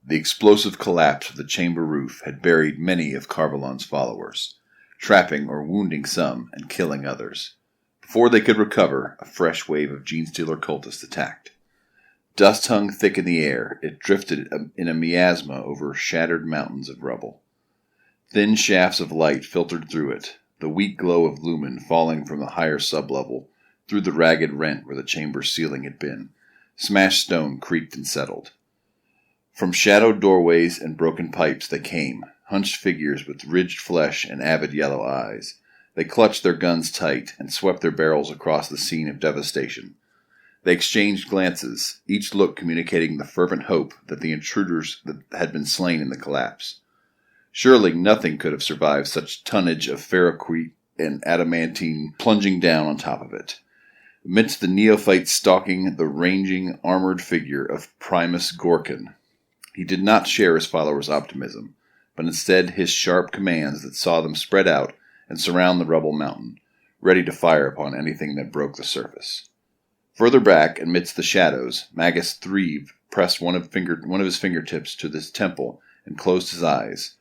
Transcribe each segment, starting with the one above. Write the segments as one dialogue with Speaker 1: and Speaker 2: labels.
Speaker 1: The explosive collapse of the chamber roof had buried many of Carvalon's followers, trapping or wounding some and killing others. Before they could recover, a fresh wave of Genestealer cultists attacked. Dust hung thick in the air. It drifted in a miasma over shattered mountains of rubble. Thin shafts of light filtered through it, the weak glow of lumen falling from the higher sublevel through the ragged rent where the chamber's ceiling had been. Smashed stone creaked and settled. From shadowed doorways and broken pipes they came, hunched figures with ridged flesh and avid yellow eyes. They clutched their guns tight and swept their barrels across the scene of devastation. They exchanged glances, each look communicating the fervent hope that the intruders had been slain in the collapse. Surely nothing could have survived such tonnage of ferroquite and adamantine plunging down on top of it. Amidst the neophytes stalking the ranging, armored figure of Primus Gorkin. He did not share his followers' optimism, but instead his sharp commands that saw them spread out and surround the rubble mountain, ready to fire upon anything that broke the surface. Further back, amidst the shadows, Magus Threve pressed one of his fingertips to his temple and closed his eyes,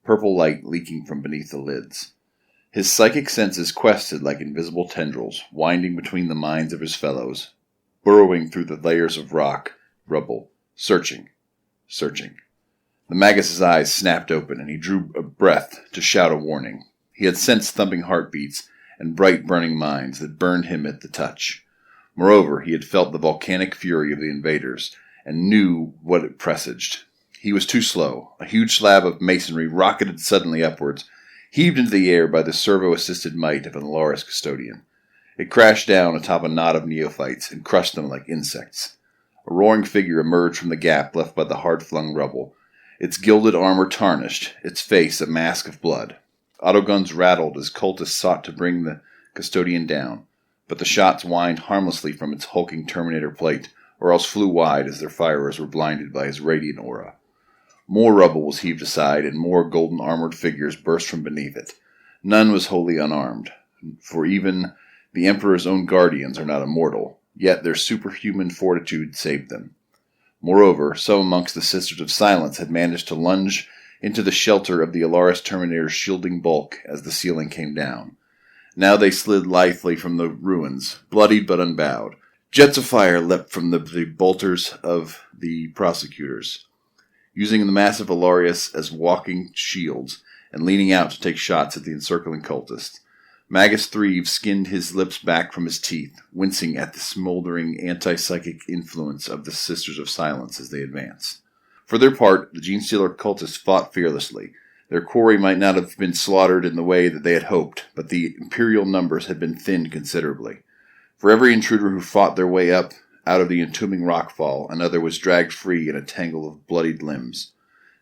Speaker 1: purple light leaking from beneath the lids. His psychic senses quested like invisible tendrils, winding between the minds of his fellows, burrowing through the layers of rock, rubble, searching. The Magus's eyes snapped open, and he drew a breath to shout a warning. He had sensed thumping heartbeats and bright burning minds that burned him at the touch. Moreover, he had felt the volcanic fury of the invaders, and knew what it presaged. He was too slow. A huge slab of masonry rocketed suddenly upwards, heaved into the air by the servo-assisted might of an Alaris custodian. It crashed down atop a knot of neophytes and crushed them like insects. A roaring figure emerged from the gap left by the hard-flung rubble, its gilded armor tarnished, its face a mask of blood. Autoguns rattled as cultists sought to bring the custodian down, but the shots whined harmlessly from its hulking Terminator plate, or else flew wide as their firers were blinded by his radiant aura. More rubble was heaved aside, and more golden-armored figures burst from beneath it. None was wholly unarmed, for even the Emperor's own guardians are not immortal, yet their superhuman fortitude saved them. Moreover, some amongst the Sisters of Silence had managed to lunge into the shelter of the Alaris Terminator's shielding bulk as the ceiling came down. Now they slid lithely from the ruins, bloodied but unbowed. Jets of fire leapt from the bolters of the prosecutors, using the massive Alarius as walking shields and leaning out to take shots at the encircling cultists. Magus Threve skinned his lips back from his teeth, wincing at the smoldering anti-psychic influence of the Sisters of Silence as they advanced. For their part, the Genestealer cultists fought fearlessly. Their quarry might not have been slaughtered in the way that they had hoped, but the Imperial numbers had been thinned considerably. For every intruder who fought their way up out of the entombing rockfall, another was dragged free in a tangle of bloodied limbs,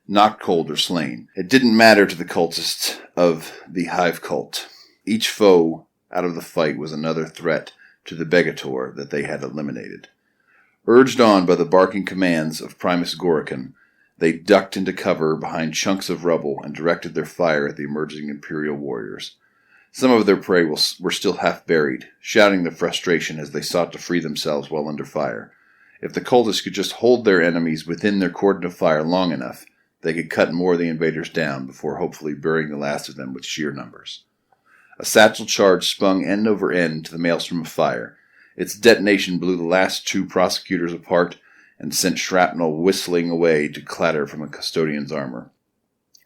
Speaker 1: knocked cold or slain. It didn't matter to the cultists of the Hive Cult. Each foe out of the fight was another threat to the Begator that they had eliminated. Urged on by the barking commands of Primus Gorkin, they ducked into cover behind chunks of rubble and directed their fire at the emerging Imperial warriors. Some of their prey were still half buried, shouting their frustration as they sought to free themselves while under fire. If the cultists could just hold their enemies within their cordon of fire long enough, they could cut more of the invaders down before hopefully burying the last of them with sheer numbers. A satchel charge spun end over end to the maelstrom of fire. Its detonation blew the last two prosecutors apart and sent shrapnel whistling away to clatter from a custodian's armor.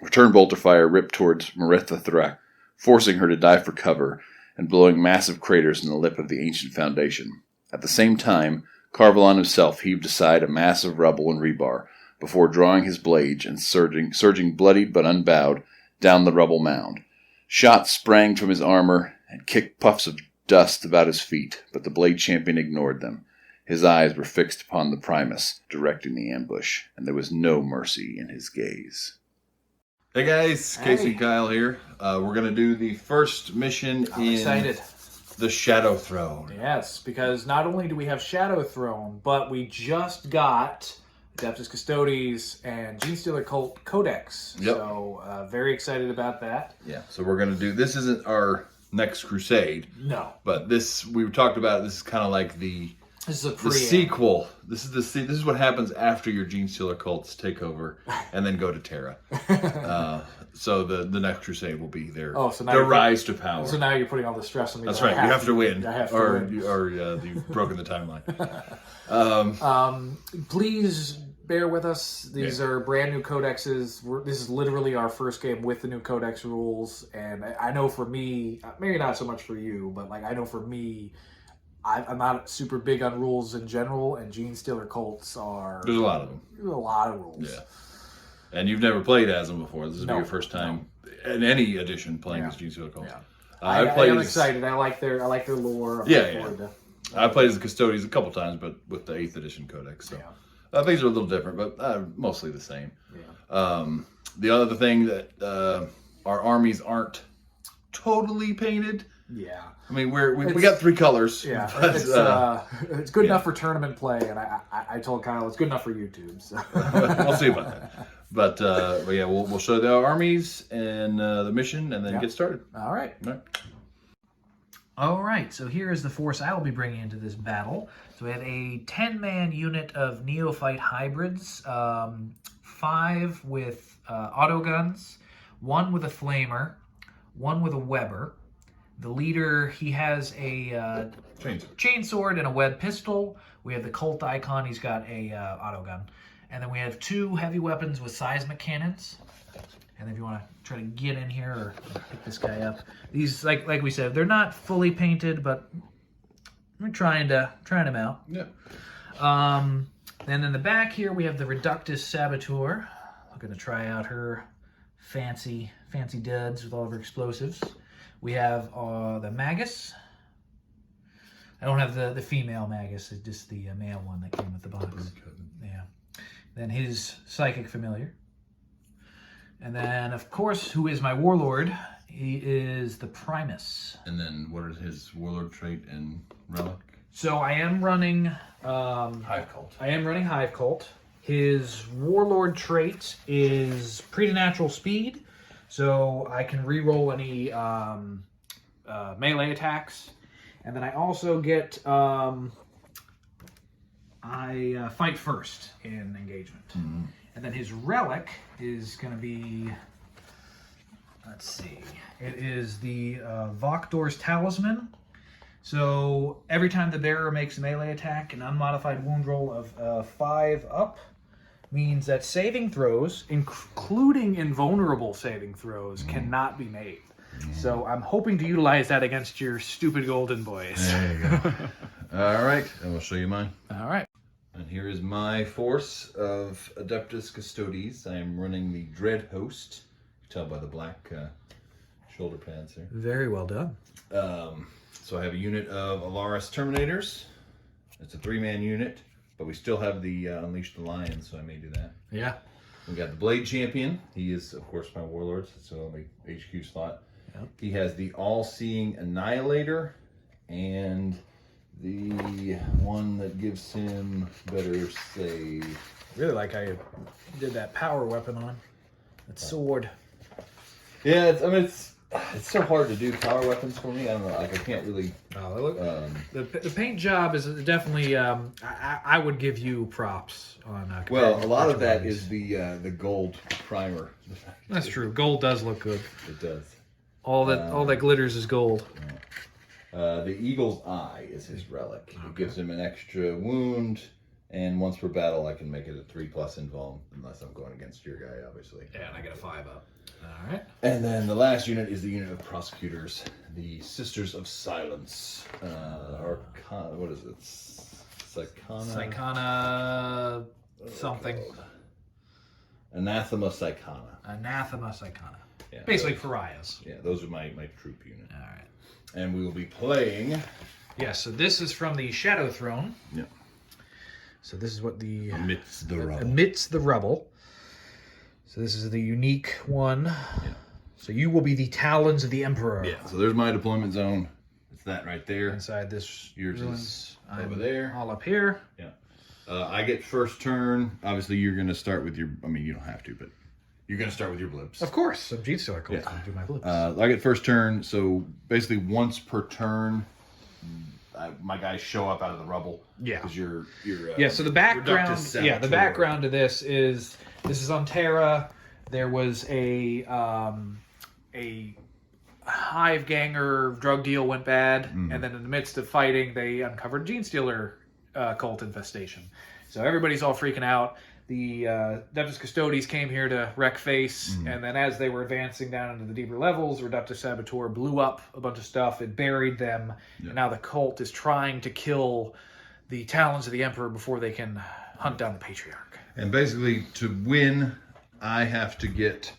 Speaker 1: Return bolter fire ripped towards Maritha Thrak, forcing her to dive for cover and blowing massive craters in the lip of the ancient foundation. At the same time, Carvalon himself heaved aside a mass of rubble and rebar before drawing his blade and surging bloodied but unbowed down the rubble mound. Shots sprang from his armor and kicked puffs of dust about his feet, but the blade champion ignored them. His eyes were fixed upon the Primus, directing the ambush, and there was no mercy in his gaze.
Speaker 2: Hey guys, Casey and Kyle here. We're going to do the first mission
Speaker 3: excited.
Speaker 2: The Shadow Throne.
Speaker 3: Yes, because not only do we have Shadow Throne, but we just got Adeptus Custodes and Genestealer Cult Codex.
Speaker 2: Yep.
Speaker 3: So very excited about that.
Speaker 2: Yeah, so we're going to do, this isn't our next Crusade.
Speaker 3: No.
Speaker 2: But this, we talked about, this is kind of like the
Speaker 3: This is a
Speaker 2: the sequel. This is what happens after your Genestealer cults take over and then go to Terra. So the next Crusade will be their rise to power.
Speaker 3: So now you're putting all the stress on me.
Speaker 2: That's right. You have to win.
Speaker 3: I have to win.
Speaker 2: Or you've broken the timeline.
Speaker 3: Please bear with us. These are brand new codexes. This is literally our first game with the new codex rules. And I know for me, maybe not so much for you, but like I know for me, I'm not super big on rules in general, and Genestealer cults are...
Speaker 2: There's a lot of them.
Speaker 3: There's a lot of rules.
Speaker 2: Yeah. And you've never played as them before. This will be your first time in any edition playing as Genestealer cult.
Speaker 3: Yeah.
Speaker 2: I'm
Speaker 3: excited. I like their lore.
Speaker 2: I played as the Custodes a couple times, but with the 8th edition codex. So things are a little different, but mostly the same. Yeah. The other thing that our armies aren't totally painted.
Speaker 3: Yeah.
Speaker 2: I mean, we got 3 colors.
Speaker 3: Yeah, but, it's good enough for tournament play, and I told Kyle it's good enough for YouTube. So.
Speaker 2: We'll see about that. But yeah, we'll show the armies and the mission, and then get started.
Speaker 3: All right. All right. So here is the force I will be bringing into this battle. So we have a 10-man unit of neophyte hybrids, 5 with auto guns, 1 with a flamer, 1 with a Weber. The leader, he has a chainsword and a web pistol. We have the cult icon. He's got a auto gun. And then we have 2 heavy weapons with seismic cannons. And if you want to try to get in here or pick this guy up. These, like we said, they're not fully painted, but we're trying them out.
Speaker 2: Yeah.
Speaker 3: And in the back here, we have the Reductus Saboteur. I'm going to try out her fancy duds with all of her explosives. We have the Magus. I don't have the female Magus, it's just the male one that came with the box. Yeah. Then his Psychic Familiar. And then, of course, who is my Warlord? He is the Primus.
Speaker 2: And then what is his Warlord trait and relic?
Speaker 3: So I am running...
Speaker 2: Hive Cult.
Speaker 3: I am running Hive Cult. His Warlord trait is preternatural speed. So I can reroll any melee attacks. And then I also get... I fight first in engagement. Mm-hmm. And then his relic is going to be... Let's see. It is the Vokdor's Talisman. So every time the bearer makes a melee attack, an unmodified wound roll of 5 up means that saving throws, including invulnerable saving throws, cannot be made. So I'm hoping to utilize that against your stupid golden boys.
Speaker 2: There you go. All right, and we'll show you mine.
Speaker 3: All right.
Speaker 2: And here is my force of Adeptus Custodes. I am running the Dread Host. You can tell by the black shoulder pads here.
Speaker 3: Very well done.
Speaker 2: So I have a unit of Alaris Terminators. It's a 3-man unit, but we still have the Unleash the Lion, so I may do that.
Speaker 3: Yeah.
Speaker 2: We got the Blade Champion. He is, of course, my Warlord, so my HQ slot. Yep. He has the All-Seeing Annihilator and the one that gives him better save.
Speaker 3: Really like how you did that power weapon on. That sword.
Speaker 2: Yeah, it's so hard to do power weapons for me. I don't know, like I can't really...
Speaker 3: The paint job is definitely... I would give you props on...
Speaker 2: well, a lot of that is the gold primer.
Speaker 3: That's true. Gold does look good.
Speaker 2: It does.
Speaker 3: All that glitters is gold.
Speaker 2: The Eagle's Eye is his relic. Okay. It gives him an extra wound, and once per battle I can make it a 3+ invuln, unless I'm going against your guy, obviously.
Speaker 3: Yeah, and I get a 5 up. All right.
Speaker 2: And then the last unit is the unit of Prosecutors, the Sisters of Silence. What is it?
Speaker 3: Psychana something.
Speaker 2: Anathema Psychana.
Speaker 3: Anathema Psychana.
Speaker 2: Yeah,
Speaker 3: basically pariahs.
Speaker 2: Yeah, those are my troop unit.
Speaker 3: All right.
Speaker 2: And we will be playing...
Speaker 3: Yeah, so this is from the Shadow Throne.
Speaker 2: Yeah.
Speaker 3: So this is what the...
Speaker 2: Amidst the Rubble.
Speaker 3: Amidst the Rubble. So this is the unique one. Yeah. So you will be the Talons of the Emperor.
Speaker 2: Yeah, so there's my deployment zone. It's that right there.
Speaker 3: Inside this...
Speaker 2: Yours is over there.
Speaker 3: All up here.
Speaker 2: Yeah. I get first turn. Obviously, you're going to start with your... I mean, you don't have to, but... You're going to start with your blips.
Speaker 3: Of course. I'm Genestealer Cult.
Speaker 2: Yeah.
Speaker 3: I do my blips.
Speaker 2: I get first turn, so basically once per turn, my guys show up out of the rubble.
Speaker 3: Yeah.
Speaker 2: Because you're
Speaker 3: so the background,
Speaker 2: Reductus Saboteur.
Speaker 3: the background to this is on Terra. There was a hive ganger drug deal went bad, and then in the midst of fighting, they uncovered Genestealer Cult infestation. So everybody's all freaking out. The Adeptus Custodes came here to wreck face, and then as they were advancing down into the deeper levels, Reductus Saboteur blew up a bunch of stuff. It buried them, and now the cult is trying to kill the Talons of the Emperor before they can hunt down the Patriarch.
Speaker 2: And basically, to win, I have to get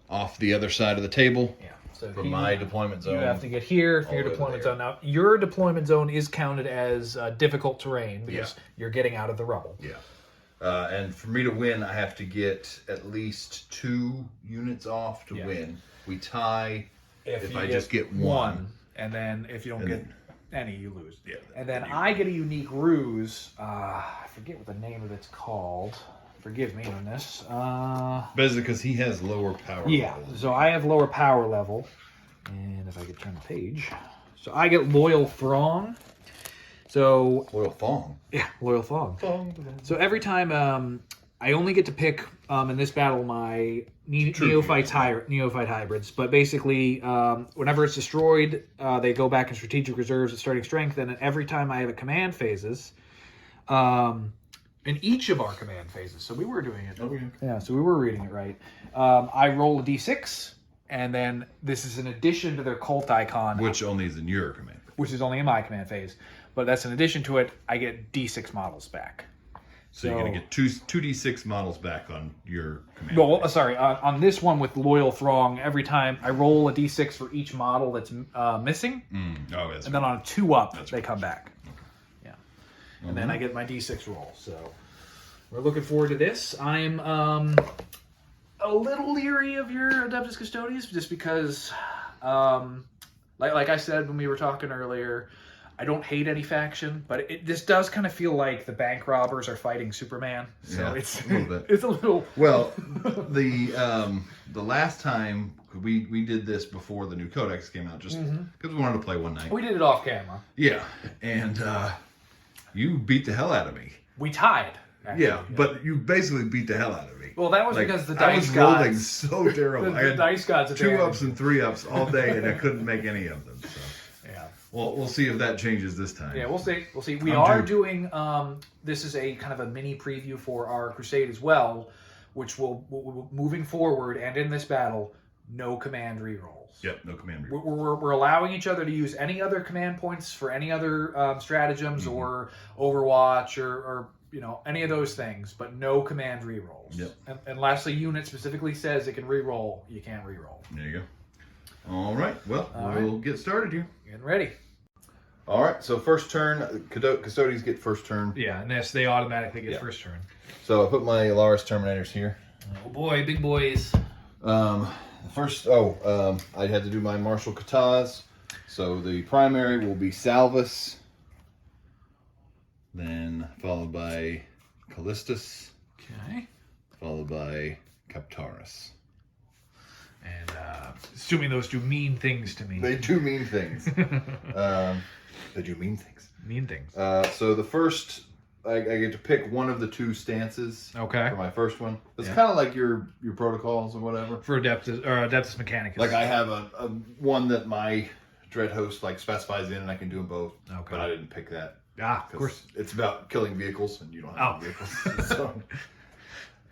Speaker 2: off the other side of the table.
Speaker 3: Yeah. So
Speaker 2: from my deployment zone.
Speaker 3: You have to get here for your deployment zone. Now, your deployment zone is counted as difficult terrain because you're getting out of the rubble.
Speaker 2: Yeah. And for me to win, I have to get at least 2 units off to win. We tie if I just get one.
Speaker 3: And then if you don't get any, you lose.
Speaker 2: Yeah.
Speaker 3: And then I get a unique ruse. I forget what the name of it's called. Forgive me on this.
Speaker 2: Basically, because he has lower power level.
Speaker 3: So I have lower power level. And if I could turn the page. So I get Loyal Throng. So
Speaker 2: Loyal Thong.
Speaker 3: Yeah, Loyal Thong. So every time I only get to pick in this battle my neophyte hybrids, but basically whenever it's destroyed, they go back in strategic reserves at starting strength, and every time I have a command phases, in each of our command phases, so we were doing it.
Speaker 2: Okay.
Speaker 3: Yeah, so we were reading it right. I roll a d6, and then this is in addition to their cult icon,
Speaker 2: Which only is in your command.
Speaker 3: which is only in my command phase. But that's in addition to it, I get D6 models back.
Speaker 2: So you're going to get 2d6 models back on your command.
Speaker 3: Well, sorry, on this one with Loyal Throng, every time I roll a D6 for each model that's missing,
Speaker 2: Oh, that's
Speaker 3: and then on a 2-up, they come back.
Speaker 2: Okay.
Speaker 3: Yeah. And then I get my D6 roll. So we're looking forward to this. I'm a little leery of your Adeptus Custodes just because, like I said when we were talking earlier, I don't hate any faction, but this does kind of feel like the bank robbers are fighting Superman. So it's
Speaker 2: a little bit.
Speaker 3: It's a little.
Speaker 2: Well, the last time we did this before the new codex came out, just because we wanted to play one night.
Speaker 3: We did it off camera.
Speaker 2: Yeah, and you beat the hell out of me.
Speaker 3: We tied. Actually.
Speaker 2: Yeah, but you basically beat the hell out of me.
Speaker 3: Well, that was because the dice
Speaker 2: I was
Speaker 3: gods.
Speaker 2: rolling so terrible.
Speaker 3: The
Speaker 2: I had
Speaker 3: dice gods.
Speaker 2: 2-ups and 3-ups all day, and I couldn't make any of them. So.
Speaker 3: Yeah.
Speaker 2: Well, we'll see if that changes this time.
Speaker 3: Yeah, we'll see. We'll see. We are doing. This is a kind of a mini preview for our Crusade as well, which will moving forward and in this battle, no command rerolls.
Speaker 2: Yep, no command rerolls.
Speaker 3: We're allowing each other to use any other command points for any other stratagems or Overwatch or any of those things, but no command rerolls.
Speaker 2: Yep.
Speaker 3: And lastly, unit specifically says it can reroll. You can't reroll.
Speaker 2: There you go. All right. Well, we'll get started here.
Speaker 3: Getting ready.
Speaker 2: All right. So first turn, Custodes get first turn.
Speaker 3: Yeah, and they automatically get first turn.
Speaker 2: So I put my Alaris Terminators here.
Speaker 3: Oh boy, big boys.
Speaker 2: First, I had to do my Martial Katas. So the primary will be Salvus, then followed by Callistus,
Speaker 3: Okay.
Speaker 2: followed by Captaris.
Speaker 3: And assuming those do mean things to me.
Speaker 2: They do mean things. They do mean things.
Speaker 3: Mean things.
Speaker 2: So the first, I get to pick one of the 2 stances.
Speaker 3: Okay.
Speaker 2: For my first one. It's kind of like your protocols or whatever.
Speaker 3: For Adeptus Mechanicus.
Speaker 2: Like I have a one that my Dread Host specifies in, and I can do them both.
Speaker 3: Okay.
Speaker 2: But I didn't pick that.
Speaker 3: Of course.
Speaker 2: It's about killing vehicles, and you don't have vehicles. So,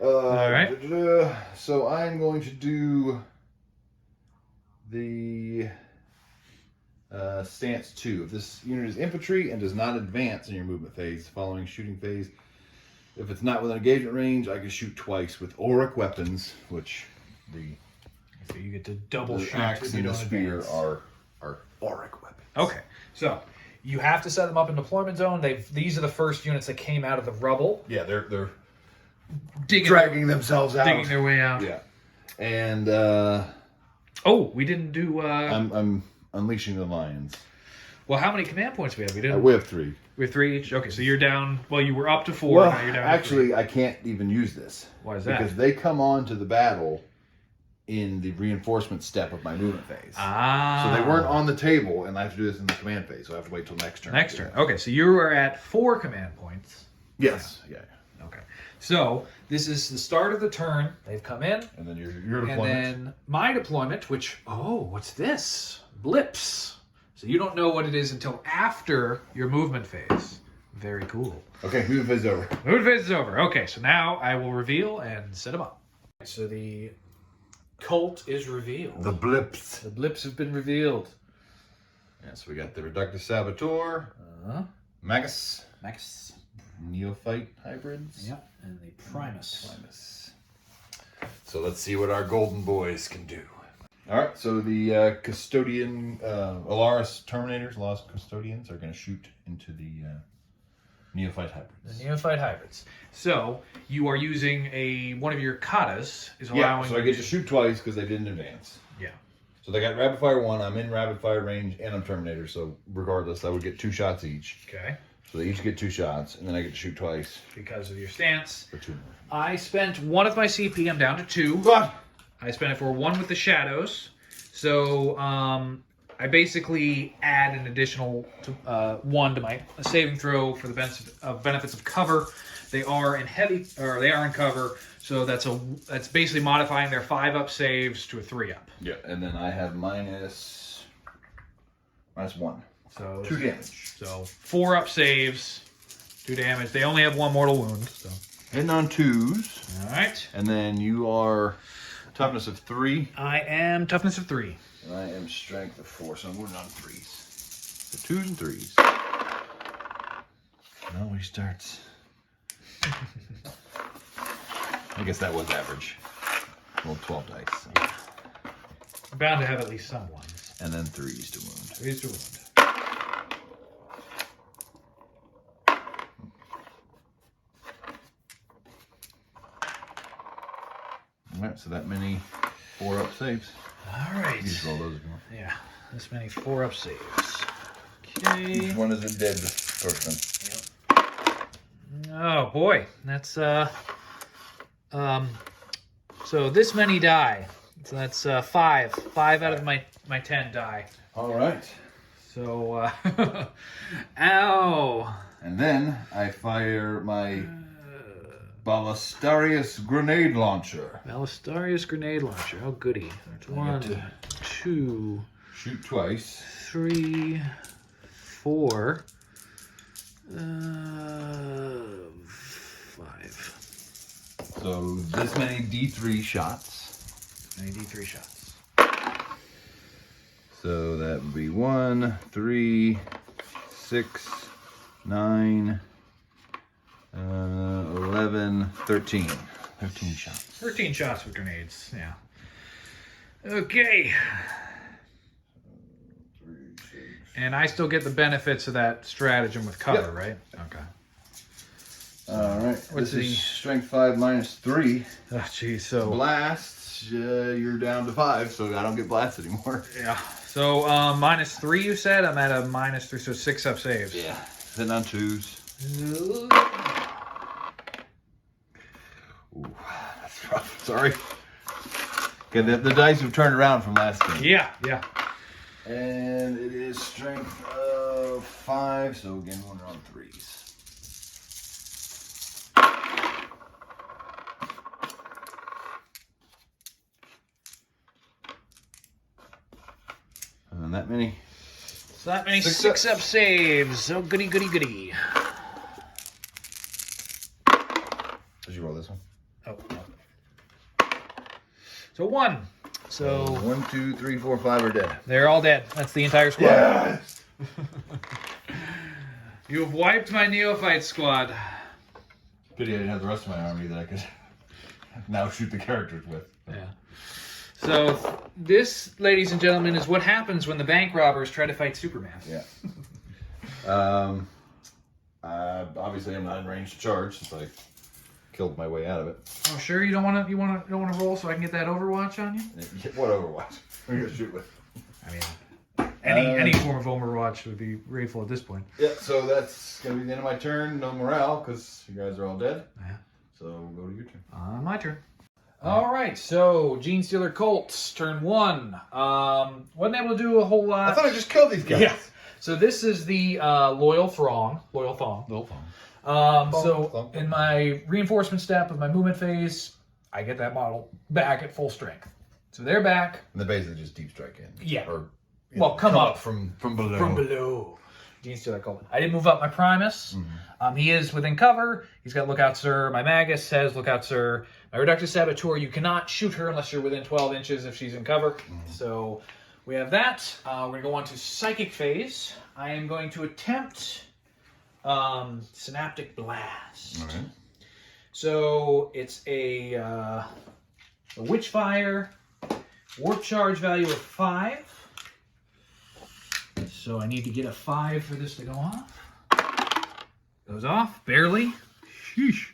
Speaker 3: all right.
Speaker 2: So I'm going to do the stance 2. If this unit is infantry and does not advance in your movement phase, following shooting phase, if it's not within engagement range, I can shoot twice with auric weapons, which
Speaker 3: So you get to double
Speaker 2: the
Speaker 3: shoot
Speaker 2: axe
Speaker 3: if you
Speaker 2: and the
Speaker 3: don't
Speaker 2: spear
Speaker 3: advance.
Speaker 2: are auric weapons.
Speaker 3: Okay. So you have to set them up in deployment zone. These are the first units that came out of the rubble.
Speaker 2: Yeah, they're
Speaker 3: Dragging
Speaker 2: themselves out.
Speaker 3: digging their way out.
Speaker 2: Yeah. And
Speaker 3: We didn't do
Speaker 2: I'm unleashing the lions.
Speaker 3: well, how many command points we have? We didn't.
Speaker 2: We have 3.
Speaker 3: We have 3 each. Okay, so you're down. Well, you were up to 4.
Speaker 2: Well,
Speaker 3: Now you're down.
Speaker 2: actually, I can't even use this.
Speaker 3: Why is that?
Speaker 2: Because they come on to the battle in the reinforcement step of my movement phase.
Speaker 3: Ah.
Speaker 2: So they weren't on the table, and I have to do this in the command phase, so I have to wait till next turn.
Speaker 3: Next turn. Okay, so you are at 4 command points.
Speaker 2: Yes. Yeah.
Speaker 3: Okay. So this is the start of the turn. They've come in.
Speaker 2: And then your deployment.
Speaker 3: And then my deployment, which, what's this? Blips. So you don't know what it is until after your movement phase. Very cool.
Speaker 2: Okay, movement phase is over.
Speaker 3: Movement phase is over. Okay, so now I will reveal and set them up. So the cult is revealed.
Speaker 2: The blips.
Speaker 3: The blips have been revealed.
Speaker 2: Yeah, so we got the Reductus Saboteur, Magus, Neophyte hybrids.
Speaker 3: Yep, and the Primus.
Speaker 2: So let's see what our golden boys can do. All right, so the custodian, Alaris Terminators, Lost Custodians, are going to shoot into the Neophyte hybrids.
Speaker 3: The Neophyte hybrids. So you are using one of your katas is allowing.
Speaker 2: Yeah, so I get to shoot twice because they didn't advance.
Speaker 3: Yeah.
Speaker 2: So they got rapid fire 1. I'm in rapid fire range, and I'm Terminator. So regardless, I would get 2 shots each.
Speaker 3: Okay.
Speaker 2: So they each get 2 shots, and then I get to shoot twice
Speaker 3: Because of your stance.
Speaker 2: for 2 more.
Speaker 3: I spent 1 of my CP. I'm down to 2. I spent it for 1 with the shadows. So I basically add an additional 1 to my saving throw for the benefits of cover. They are in cover, so that's basically modifying their 5-up saves to a 3-up.
Speaker 2: Yeah, and then I have minus 1.
Speaker 3: So
Speaker 2: 2 damage.
Speaker 3: So 4-up saves, 2 damage. They only have 1 mortal wound. So
Speaker 2: Hitting on 2s.
Speaker 3: all right.
Speaker 2: And then you are toughness of 3.
Speaker 3: I am toughness of 3.
Speaker 2: And I am strength of 4, so I'm moving on 3s. So 2s and 3s. Now he starts. I guess that was average. Rolled 12 dice. So.
Speaker 3: I'm bound to have at least some ones.
Speaker 2: And then 3s to wound.
Speaker 3: 3s to wound.
Speaker 2: Alright, so that many 4-up saves.
Speaker 3: All right.
Speaker 2: You just roll those if you want.
Speaker 3: Yeah, this many 4-up saves. Okay.
Speaker 2: Each one is a dead person.
Speaker 3: Oh boy, that's so this many die. So that's 5. 5 out of my 10 die.
Speaker 2: All right.
Speaker 3: So ow.
Speaker 2: And then I fire my Ballistarius grenade launcher.
Speaker 3: Ballistarius grenade launcher. Oh goody. 1, 2,
Speaker 2: Shoot twice.
Speaker 3: 3, 4, 5.
Speaker 2: So this many D3 shots.
Speaker 3: Many D3 shots.
Speaker 2: So that would be 1, 3, 6, 9, 11, 13. 13 shots.
Speaker 3: 13 shots with grenades. Yeah. Okay. And I still get the benefits of that stratagem with cover,
Speaker 2: Yep.
Speaker 3: right? Okay.
Speaker 2: All right.
Speaker 3: What's
Speaker 2: this is
Speaker 3: the-
Speaker 2: strength 5 minus 3.
Speaker 3: Oh, geez. So
Speaker 2: Blasts, you're down to 5, so I don't get blasts anymore.
Speaker 3: yeah. So -3, you said. I'm at a -3, so 6-up saves.
Speaker 2: Yeah. Hitting on 2s. Ooh, that's rough. Sorry. Okay, the dice have turned around from last game.
Speaker 3: Yeah. Yeah.
Speaker 2: And it is strength of 5, so again, we're on 3s. And then that many.
Speaker 3: So that many
Speaker 2: 6-up.
Speaker 3: 6-up saves. Oh, goody, goody, goody.
Speaker 2: Did you roll this one?
Speaker 3: Oh. So 1. So
Speaker 2: 1, 2, 3, 4, 5 are dead.
Speaker 3: they're all dead. That's the entire squad.
Speaker 2: Yes!
Speaker 3: You have wiped my neophyte squad.
Speaker 2: Pity I didn't have the rest of my army that I could now shoot the characters with.
Speaker 3: Yeah. So this, ladies and gentlemen, is what happens when the bank robbers try to fight Superman.
Speaker 2: Yeah. Obviously, I'm not in range to charge since I killed my way out of it.
Speaker 3: Oh, sure. You don't want to roll so I can get that Overwatch on you.
Speaker 2: What Overwatch? What are you gonna shoot with?
Speaker 3: I mean, any form of Overwatch would be grateful at this point.
Speaker 2: Yeah. So that's gonna be the end of my turn. No morale because you guys are all dead.
Speaker 3: Yeah.
Speaker 2: So we'll go to your turn.
Speaker 3: My turn. All right, so Genestealer Cult, turn 1. Wasn't able to do a whole lot.
Speaker 2: I thought I just killed these guys.
Speaker 3: Yeah. So this is the Loyal Thong. So in my reinforcement step of my movement phase, I get that model back at full strength. So they're back.
Speaker 2: And they basically just deep strike in.
Speaker 3: Yeah.
Speaker 2: Or
Speaker 3: Come up
Speaker 2: from below.
Speaker 3: From below. Genestealer Cult. I didn't move up my Primus. He is within cover. He's got Lookout Sir. My Magus says Lookout Sir. My Reductive Saboteur, you cannot shoot her unless you're within 12 inches if she's in cover. So we have that. We're going to go on to Psychic Phase. I am going to attempt Synaptic Blast.
Speaker 2: All right.
Speaker 3: So it's a Witchfire, Warp Charge value of 5. So I need to get a 5 for this to go off. Goes off, barely. Sheesh.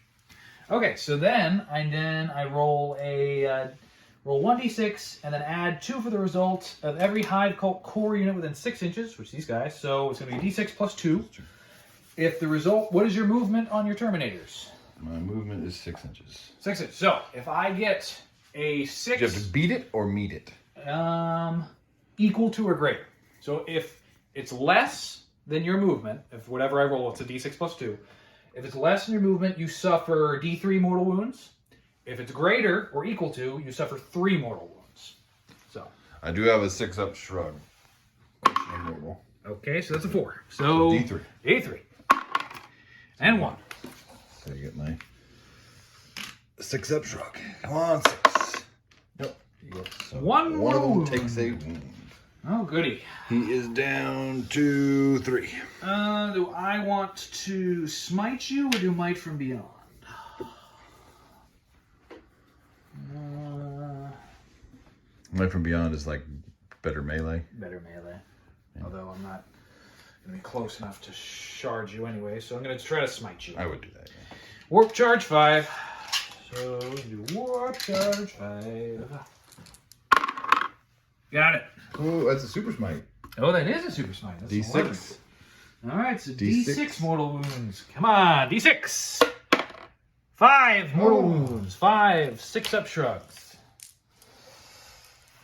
Speaker 3: Okay, so then I roll a roll 1d6 and then add 2 for the result of every Hive Cult core unit within 6 inches, which is these guys. So it's going to be d6 plus 2. If the result, what is your movement on your Terminators?
Speaker 2: My movement is 6 inches.
Speaker 3: 6 inches. So if I get a 6,
Speaker 2: Do you have to beat it or meet it?
Speaker 3: Equal to or greater. So if it's less than your movement, if whatever I roll, it's a d6 plus 2. If it's less than your movement, you suffer d3 mortal wounds. If it's greater or equal to, you suffer 3 mortal wounds. So
Speaker 2: I do have a 6-up shrug.
Speaker 3: okay, so that's a 4. So
Speaker 2: D3.
Speaker 3: D3. And 1.
Speaker 2: So you get my 6-up shrug. Come on, 6. Nope. You get
Speaker 3: One
Speaker 2: of them
Speaker 3: wound.
Speaker 2: takes a wound.
Speaker 3: Oh, goody.
Speaker 2: He is down to 3.
Speaker 3: Do I want to smite you or do Might from Beyond?
Speaker 2: Might from Beyond is like better melee.
Speaker 3: Better melee. Yeah. Although I'm not going to be close enough to charge you anyway, so I'm going to try to smite you.
Speaker 2: I would do that. Yeah.
Speaker 3: Warp Charge 5. So you Warp Charge 5. Got it.
Speaker 2: Oh, that's a super smite.
Speaker 3: Oh, that is a super smite. That's
Speaker 2: D6.
Speaker 3: 11. All right, so
Speaker 2: D6.
Speaker 3: D6 mortal wounds. Come on, D6. 5 mortal wounds. 5 6-up shrugs.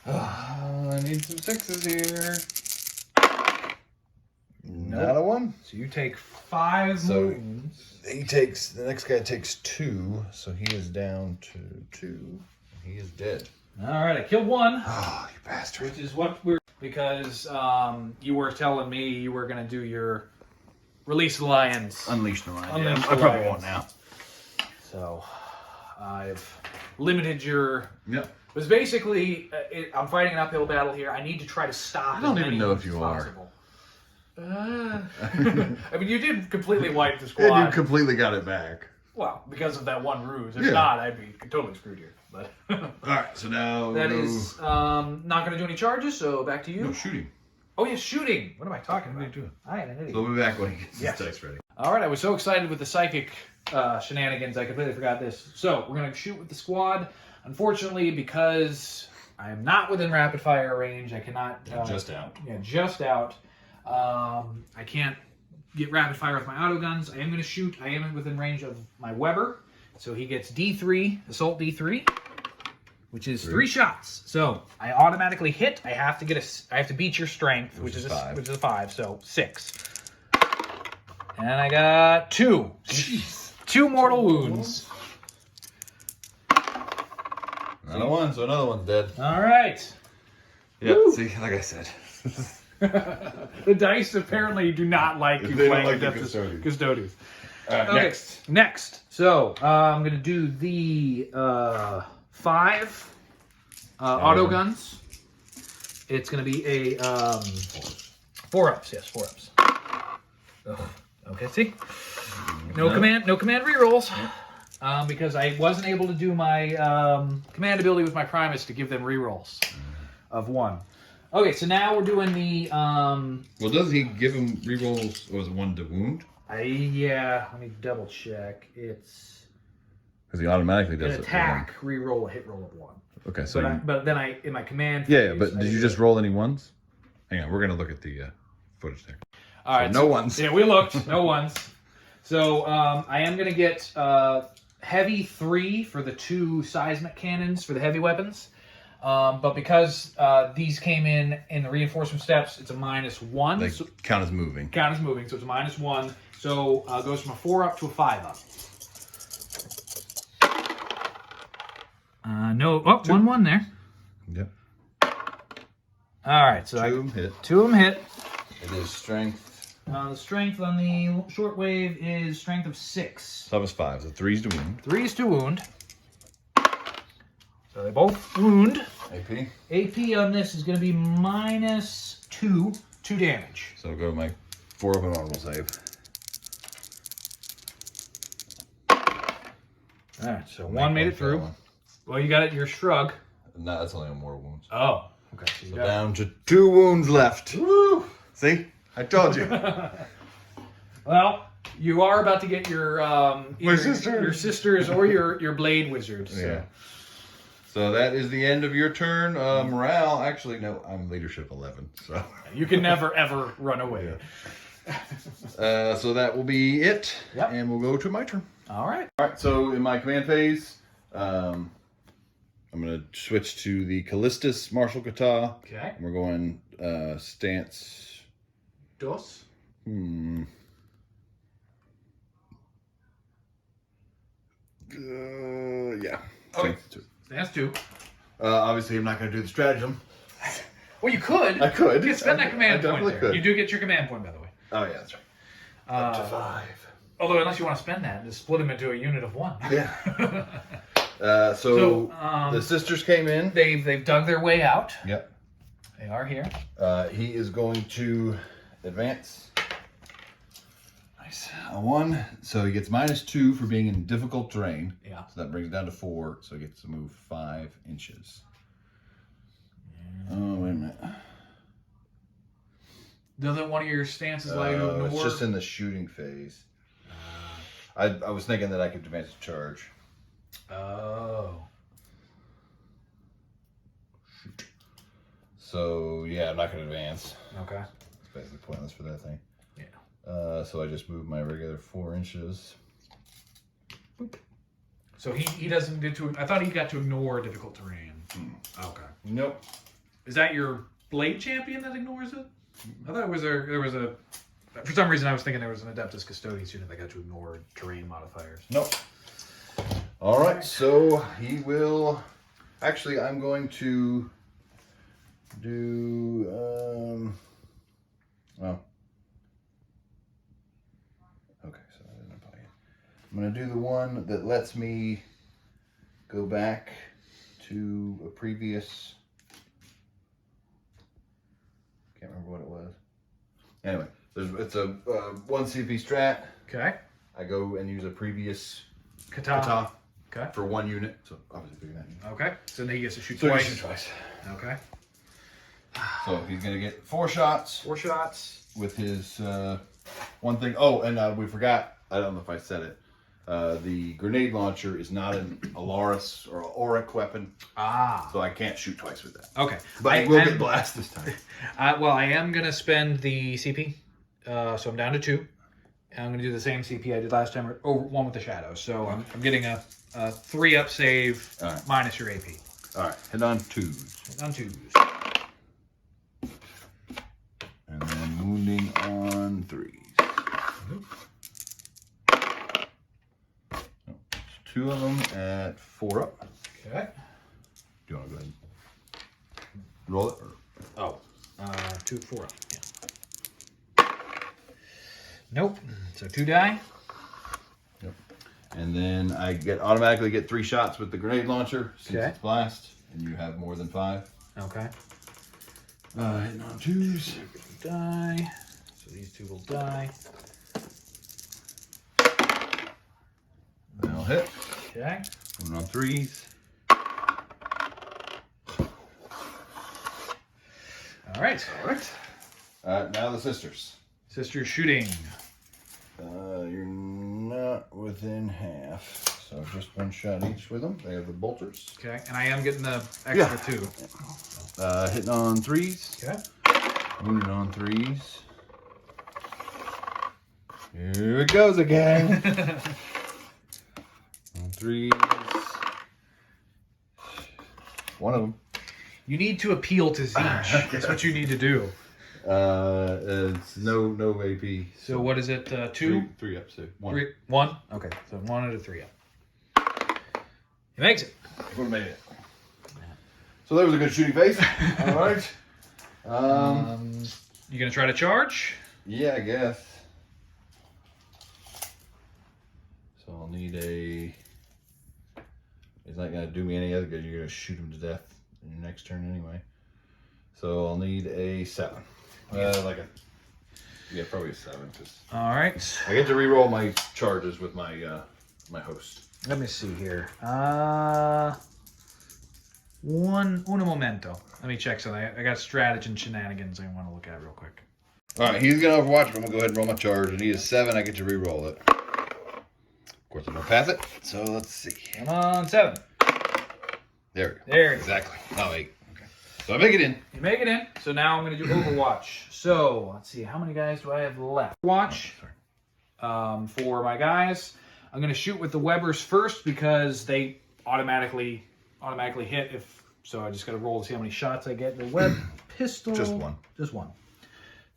Speaker 2: I need some 6s here. Not a 1.
Speaker 3: So you take 5 wounds.
Speaker 2: The next guy takes 2, so he is down to 2. He is dead.
Speaker 3: All right, I killed 1.
Speaker 2: Oh, you bastard.
Speaker 3: Which is what we're... Because you were telling me you were going to do your Release the Lions.
Speaker 2: Unleash the Lions.
Speaker 3: Unleash the
Speaker 2: I probably
Speaker 3: Lions.
Speaker 2: won't now.
Speaker 3: So I've limited your...
Speaker 2: Yep.
Speaker 3: It was basically, I'm fighting an uphill battle here. I need to try to stop.
Speaker 2: I don't
Speaker 3: as
Speaker 2: even
Speaker 3: many
Speaker 2: know
Speaker 3: as
Speaker 2: if you
Speaker 3: possible. I mean, you did completely wipe the squad.
Speaker 2: And you completely got it back.
Speaker 3: Well, because of that one ruse. If
Speaker 2: Yeah.
Speaker 3: not, I'd be totally screwed here. But
Speaker 2: Alright, so now
Speaker 3: that
Speaker 2: we'll
Speaker 3: is not going to do any charges. So back to you.
Speaker 2: No, shooting.
Speaker 3: Oh yeah, shooting. What am I talking
Speaker 2: What are
Speaker 3: about?
Speaker 2: you doing?
Speaker 3: I am an idiot.
Speaker 2: So we'll be back when he gets
Speaker 3: Yes.
Speaker 2: his dice ready.
Speaker 3: All right, I was so excited with the psychic shenanigans, I completely forgot this. So we're going to shoot with the squad. Unfortunately, because I am not within rapid fire range, I cannot...
Speaker 2: Just out.
Speaker 3: Yeah, just out. I can't get rapid fire with my auto guns. I am going to shoot. I am within range of my Weber. So he gets D3, assault D3, which is 3 shots. So I automatically hit. I have to get I have to beat your strength, which is
Speaker 2: 5.
Speaker 3: which is a 5. So 6. And I got 2.
Speaker 2: Jeez.
Speaker 3: 2 mortal wounds.
Speaker 2: Another one, so another one's dead.
Speaker 3: All right.
Speaker 2: Yeah,
Speaker 3: Woo.
Speaker 2: see, like I said.
Speaker 3: The dice apparently do not like you
Speaker 2: They don't
Speaker 3: playing
Speaker 2: like the
Speaker 3: Adeptus
Speaker 2: Custodians.
Speaker 3: Custodes.
Speaker 2: Okay,
Speaker 3: Next. So I'm going to do the 5 auto guns. It's going to be a 4-ups. Yes, 4-ups. Ugh. Okay, see? No command rerolls. Because I wasn't able to do my command ability with my Primus to give them rerolls of 1. Okay, so now we're doing the...
Speaker 2: Well, does he give him rerolls, or was it 1 to wound?
Speaker 3: Yeah, let me double check. It's
Speaker 2: Because he automatically
Speaker 3: an
Speaker 2: does
Speaker 3: attack, reroll, a hit roll of 1.
Speaker 2: it. Okay, so
Speaker 3: But then I in my command
Speaker 2: yeah,
Speaker 3: phase,
Speaker 2: but
Speaker 3: I
Speaker 2: did you just roll any 1s? Hang on, we're going to look at the footage there.
Speaker 3: All right,
Speaker 2: no 1s.
Speaker 3: Yeah, we looked. No ones. So I am going to get heavy 3 for the 2 seismic cannons for the heavy weapons. But because these came in the reinforcement steps, it's a -1.
Speaker 2: They
Speaker 3: So
Speaker 2: count as moving.
Speaker 3: count as moving, so it's a -1. So it goes from a 4 up to a 5 up. No, oh, 1-1 there.
Speaker 2: Yep.
Speaker 3: All right, so
Speaker 2: 2 of them hit.
Speaker 3: 2 of them hit.
Speaker 2: It is strength.
Speaker 3: The strength on the shortwave is strength of 6.
Speaker 2: So that was 5. So 3's to wound.
Speaker 3: 3 is to wound. So they both wound.
Speaker 2: AP.
Speaker 3: AP on this is going to be -2 damage.
Speaker 2: So I'll go to my 4 up and normal save.
Speaker 3: All right, so 1 made it through.
Speaker 2: One.
Speaker 3: Well, you got it. Your shrug.
Speaker 2: No, that's only on more wounds.
Speaker 3: Oh, okay. So,
Speaker 2: So down to 2 wounds left. Woo! See? I told you.
Speaker 3: Well, you are about to get your
Speaker 2: My sister.
Speaker 3: your sisters or your blade wizard. So.
Speaker 2: Yeah. So that is the end of your turn. Morale, actually, no, I'm leadership 11. So
Speaker 3: You can never ever run away.
Speaker 2: so that will be it.
Speaker 3: Yep.
Speaker 2: And we'll go to my turn.
Speaker 3: All right.
Speaker 2: All right. So in my command phase, I'm going to switch to the Callistus Martial Kata.
Speaker 3: Okay.
Speaker 2: And we're going stance.
Speaker 3: Dos.
Speaker 2: Yeah.
Speaker 3: Okay.
Speaker 2: Stance 2.
Speaker 3: That's 2.
Speaker 2: Obviously, I'm not going to do the stratagem.
Speaker 3: Well, you could.
Speaker 2: I could.
Speaker 3: You could spend that command
Speaker 2: I definitely
Speaker 3: point there.
Speaker 2: could.
Speaker 3: You do get your command point, by the way.
Speaker 2: Oh, yeah, that's right. Up to 5.
Speaker 3: Although, unless you want to spend that, just split them into a unit of 1.
Speaker 2: Yeah.
Speaker 3: So,
Speaker 2: the sisters came in.
Speaker 3: They've dug their way out.
Speaker 2: Yep.
Speaker 3: They are here.
Speaker 2: He is going to advance.
Speaker 3: Nice.
Speaker 2: A 1, so he gets -2 for being in difficult terrain.
Speaker 3: Yeah.
Speaker 2: So that brings it down to 4, so he gets to move 5 inches. Oh, wait a minute.
Speaker 3: Doesn't one of your stances allow you to ignore?
Speaker 2: It's just in the shooting phase. I was thinking that I could advance a charge.
Speaker 3: Oh.
Speaker 2: Shoot. So, yeah, I'm not going to advance.
Speaker 3: Okay.
Speaker 2: It's basically pointless for that thing.
Speaker 3: Yeah.
Speaker 2: So I just moved my regular 4 inches.
Speaker 3: Boop. So he doesn't get to. I thought he got to ignore difficult terrain. Okay.
Speaker 2: Nope.
Speaker 3: Is that your blade champion that ignores it? I thought there was a. For some reason, I was thinking there was an Adeptus Custodes unit that got to ignore terrain modifiers.
Speaker 2: Nope. All right, so he will. Actually, I'm going to do. Well. Okay, so I didn't buy it. I'm going to do the one that lets me go back to a previous. Can't remember what it was. Anyway, it's a 1 CP strat.
Speaker 3: Okay.
Speaker 2: I go and use a previous
Speaker 3: Kata. Okay.
Speaker 2: for 1 unit. So obviously bigger than that.
Speaker 3: Okay. So then he gets to shoot
Speaker 2: So
Speaker 3: twice.
Speaker 2: he shoot twice.
Speaker 3: Okay.
Speaker 2: So he's gonna get 4 shots
Speaker 3: 4 shots.
Speaker 2: with his one thing. Oh, and we forgot. I don't know if I said it. The grenade launcher is not an Alaris or Auric weapon,
Speaker 3: Ah.
Speaker 2: so I can't shoot twice with that.
Speaker 3: Okay.
Speaker 2: But I will get blast this time.
Speaker 3: Well, I am going to spend the CP. So I'm down to 2. And I'm going to do the same CP I did last time, or 1 with the shadows. So I'm getting a 3 up save
Speaker 2: Alright.
Speaker 3: minus your AP.
Speaker 2: All right, hit on 2s,
Speaker 3: On 2s.
Speaker 2: and then wounding on 3s. 2 of them at 4 up.
Speaker 3: Okay.
Speaker 2: Do you want to go ahead and roll it? Or?
Speaker 3: Oh. 2, 4 up. Yeah. Nope. So 2 die.
Speaker 2: Yep. And then I automatically get 3 shots with the grenade launcher since
Speaker 3: Okay.
Speaker 2: it's blast, and you have more than 5.
Speaker 3: Okay.
Speaker 2: Hitting on 2s.
Speaker 3: Die. So these 2 will die.
Speaker 2: They'll hit.
Speaker 3: Okay.
Speaker 2: One on 3s.
Speaker 3: All right.
Speaker 2: All right. Now the sisters.
Speaker 3: Sister shooting.
Speaker 2: You're not within half, so just 1 shot each with them. They have the bolters.
Speaker 3: Okay. And I am getting the extra 2.
Speaker 2: Hitting on 3s.
Speaker 3: Okay.
Speaker 2: Wounded on 3s. Here it goes again. On 3s. threes. One of them.
Speaker 3: You need to appeal to Zeech. That's what you need to do.
Speaker 2: It's no AP.
Speaker 3: So what is it? Two?
Speaker 2: Three up, so one.
Speaker 3: Three? One? Okay, so 1 out of 3 up. He makes it.
Speaker 2: Would have made it. So that was a good shooting face. All right.
Speaker 3: You gonna try to charge?
Speaker 2: Yeah, I guess. So I'll need a... He's not going to do me any other good. You're going to shoot him to death in your next turn anyway. So I'll need a 7. Like a... Yeah, probably a 7.
Speaker 3: All right.
Speaker 2: I get to reroll my charges with my my host.
Speaker 3: Let me see here. Uno momento. Let me check something. I got stratagem shenanigans I want to look at real quick.
Speaker 2: All right, he's going to overwatch, but I'm going to go ahead and roll my charge. I need a 7. I get to reroll it. Of course, I'm going to pass it. So let's see.
Speaker 3: Come on, 7.
Speaker 2: There we go.
Speaker 3: There you go.
Speaker 2: Exactly. Oh, 8. Okay. So I make it in.
Speaker 3: You make it in. So now I'm going to do Overwatch. So let's see. How many guys do I have left? Watch. For my guys, I'm going to shoot with the Webbers first because they automatically hit. So I just got to roll to see how many shots I get. The Webb pistol.
Speaker 2: Just one.
Speaker 3: Just one.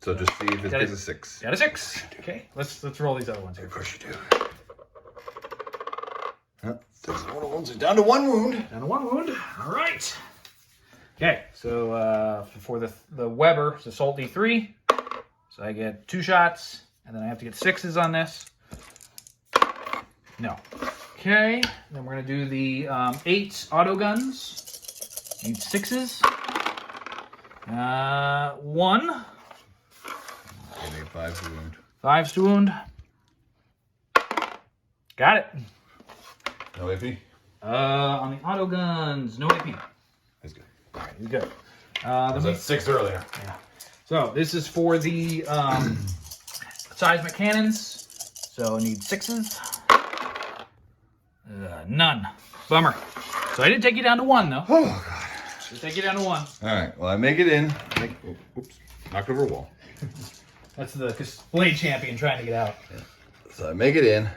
Speaker 2: So just see if it gets a 6.
Speaker 3: Got a 6. Okay. Let's roll these other ones here.
Speaker 2: Of course you do. Takes one of ones down to 1 wound.
Speaker 3: Down to 1 wound. All right. Okay. So for the Weber, it's Assault D3. So I get 2 shots, and then I have to get 6s on this. No. Okay. Then we're gonna do the 8 auto guns. Need 6s. 1.
Speaker 2: I need 5 to wound.
Speaker 3: 5s to wound. Got it.
Speaker 2: No AP?
Speaker 3: On the auto guns, no AP.
Speaker 2: That's good.
Speaker 3: All right, he's good.
Speaker 2: That's 6 earlier.
Speaker 3: Yeah. So this is for the seismic cannons. So I need 6s. None. Bummer. So I did take you down to 1 though.
Speaker 2: Oh god.
Speaker 3: Did take you down to 1.
Speaker 2: All right. Well, I make it in. Oops. Knocked over a wall.
Speaker 3: That's the Blade Champion trying to get out.
Speaker 2: Yeah. So I make it in.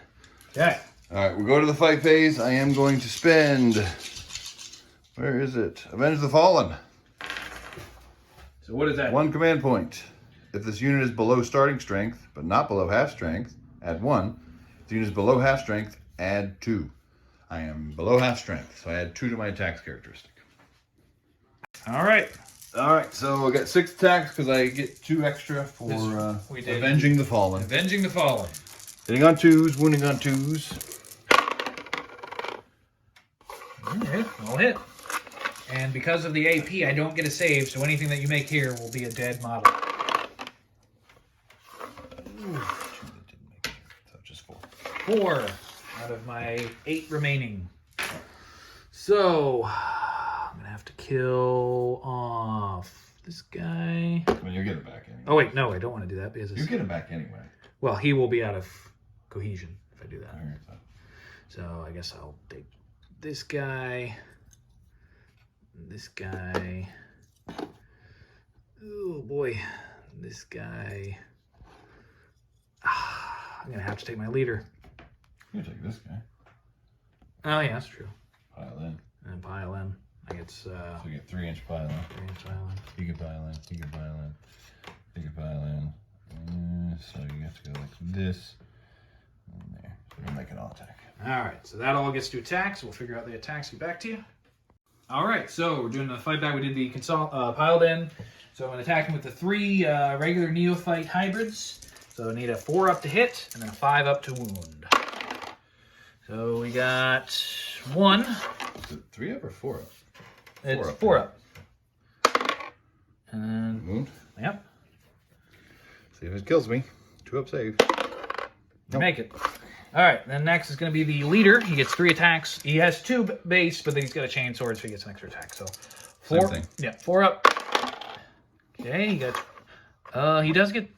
Speaker 3: Okay.
Speaker 2: All right. We go to the fight phase. I am going to spend. Where is it? Avenge the Fallen.
Speaker 3: So what is that?
Speaker 2: 1 command point. If this unit is below starting strength, but not below half strength, add 1. If the unit is below half strength, add 2. I am below half strength, so I add 2 to my attacks characteristic.
Speaker 3: All right.
Speaker 2: All right, so I got 6 attacks because I get 2 extra for Avenging the Fallen.
Speaker 3: Avenging the Fallen.
Speaker 2: Hitting on 2s, wounding on 2s.
Speaker 3: Okay, I'll hit. And because of the AP, I don't get a save, so anything that you make here will be a dead model.
Speaker 2: Ooh, didn't make it. So just 4.
Speaker 3: 4 out of my 8 remaining. So I'm gonna have to kill off this guy.
Speaker 2: Well, you'll get it back anyway.
Speaker 3: Oh wait, no, I don't want to do that because
Speaker 2: You get it back anyway.
Speaker 3: well, he will be out of cohesion if I do that.
Speaker 2: All right,
Speaker 3: So I guess I'll take this guy. This guy. Oh boy, this guy. I'm gonna have to take my leader.
Speaker 2: You take this guy.
Speaker 3: Oh yeah, that's true.
Speaker 2: Pile in.
Speaker 3: And pile in. I guess.
Speaker 2: So you get 3-inch pile in.
Speaker 3: 3-inch pile in.
Speaker 2: You can pile in. You can pile in. You can pile in. So you have to go like this. And there. So you'll make an all attack.
Speaker 3: All right, so that all gets to attacks. We'll figure out the attacks. Get back to you. All right, so we're doing the fight back. We did the piled in. So I'm going to attack him with the 3 regular neophyte hybrids. So I need a 4 up to hit and then a 5 up to wound. So we got 1.
Speaker 2: Is it 3 up or 4 up?
Speaker 3: It's 4 up. And then,
Speaker 2: Wound.
Speaker 3: yep.
Speaker 2: See if it kills me. 2 up save.
Speaker 3: You make it. All right, then next is going to be the leader. He gets 3 attacks. He has 2 base, but then he's got a chain sword, so he gets an extra attack. So 4.
Speaker 2: Same thing.
Speaker 3: Yeah, 4 up. Okay, he got. He does get.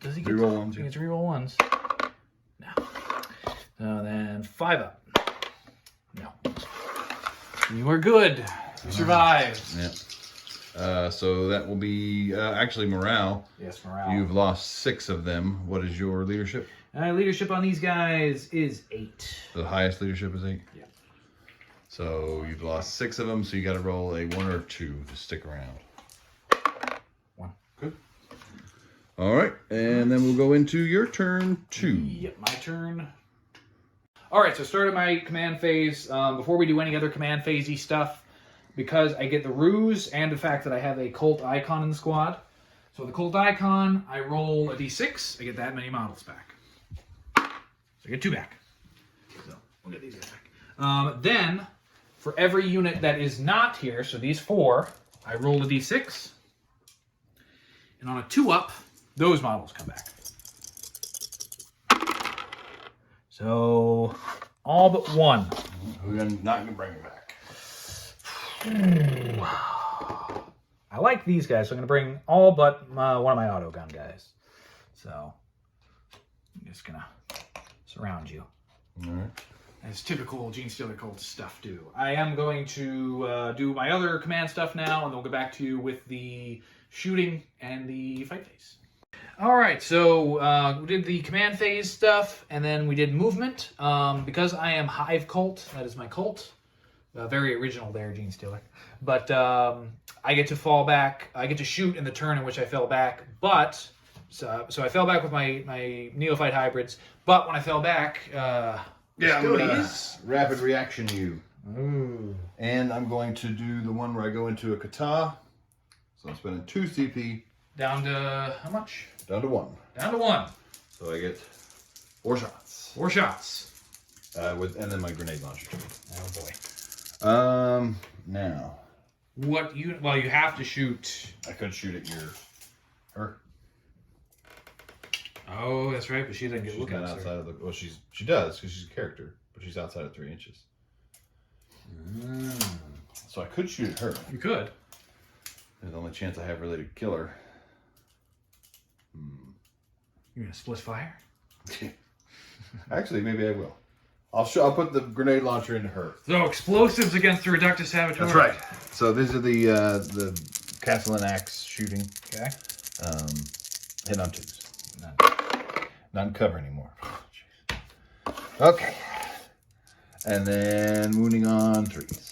Speaker 3: Does he get?
Speaker 2: Reroll ones.
Speaker 3: He gets reroll 1s. No. So then 5 up. No. You are good. You survived.
Speaker 2: Yeah. So that will be actually morale.
Speaker 3: Yes, morale.
Speaker 2: You've lost 6 of them. What is your leadership?
Speaker 3: Leadership on these guys is 8.
Speaker 2: The highest leadership is 8?
Speaker 3: Yeah.
Speaker 2: So you've lost 6 of them, so you got to roll a 1 or 2 to stick around.
Speaker 3: 1.
Speaker 2: Good. All right, and then we'll go into your turn 2.
Speaker 3: Yep, my turn. All right, so started my command phase. Before we do any other command phasey stuff, because I get the ruse and the fact that I have a cult icon in the squad. So the cult icon, I roll a d6. I get that many models back. So I get 2 back. So we'll get these guys back. Then, for every unit that is not here, so these 4, I roll a d6. And on a 2-up, those models come back. So, all but 1.
Speaker 2: We're not going to bring it back.
Speaker 3: I like these guys, so I'm going to bring all but one of my autogun guys. So, I'm just going to surround you.
Speaker 2: All right.
Speaker 3: As typical Genestealer Cult stuff do. I am going to do my other command stuff now, and then we'll go back to you with the shooting and the fight phase. All right, so we did the command phase stuff, and then we did movement. Because I am Hive Cult, that is my cult. Very original there, Genestealer. But I get to fall back. I get to shoot in the turn in which I fell back. But so I fell back with my neophyte hybrids. But when I fell back,
Speaker 2: Yeah, I'm gonna rapid reaction you.
Speaker 3: Ooh.
Speaker 2: And I'm going to do the one where I go into a kata. So I'm spending 2 CP.
Speaker 3: Down to how much?
Speaker 2: Down to 1.
Speaker 3: Down to 1.
Speaker 2: So I get 4 shots.
Speaker 3: 4 shots.
Speaker 2: And then my grenade launcher too.
Speaker 3: Oh boy.
Speaker 2: Now.
Speaker 3: What you? Well, you have to shoot.
Speaker 2: I could shoot at her.
Speaker 3: Oh, that's right, but she doesn't get
Speaker 2: She's
Speaker 3: look
Speaker 2: not
Speaker 3: at
Speaker 2: outside of the. Well, she does because she's a character, but she's outside of 3 inches. So I could shoot at her.
Speaker 3: You could.
Speaker 2: The only chance I have really to kill her.
Speaker 3: You're gonna split fire.
Speaker 2: Actually, maybe I will. I'll put the grenade launcher into her.
Speaker 3: So explosives against the Reductus Saboteur.
Speaker 2: That's right. So these are the castle and axe shooting.
Speaker 3: Okay.
Speaker 2: Hit on 2s. Not in cover anymore. Okay. And then wounding on 3s.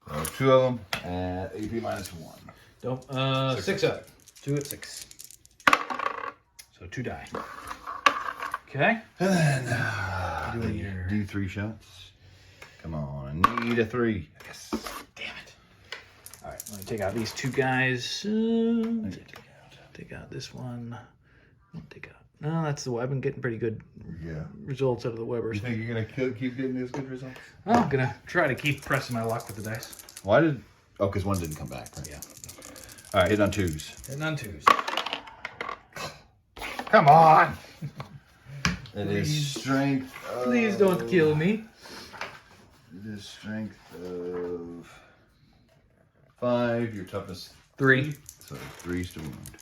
Speaker 2: So 2 of them at AP -1.
Speaker 3: Don't. 6 up. 2 at 6. So 2 die. Okay.
Speaker 2: And then
Speaker 3: Doing your
Speaker 2: D3 shots. Come on, I need a 3. Yes.
Speaker 3: Damn it. All right, let me take out these 2 guys. Take out this one. Take out. No, that's the. I've been getting pretty good results out of the Webbers.
Speaker 2: You think you're gonna keep getting these good results?
Speaker 3: Well, I'm gonna try to keep pressing my luck with the dice.
Speaker 2: Why did? Oh, because 1 didn't come back. Right?
Speaker 3: Yeah.
Speaker 2: All right, hit on 2s.
Speaker 3: And on 2s.
Speaker 2: Come on. It is strength.
Speaker 3: Please don't kill me.
Speaker 2: It is strength of 5. Your toughness
Speaker 3: 3.
Speaker 2: So 3s to wound.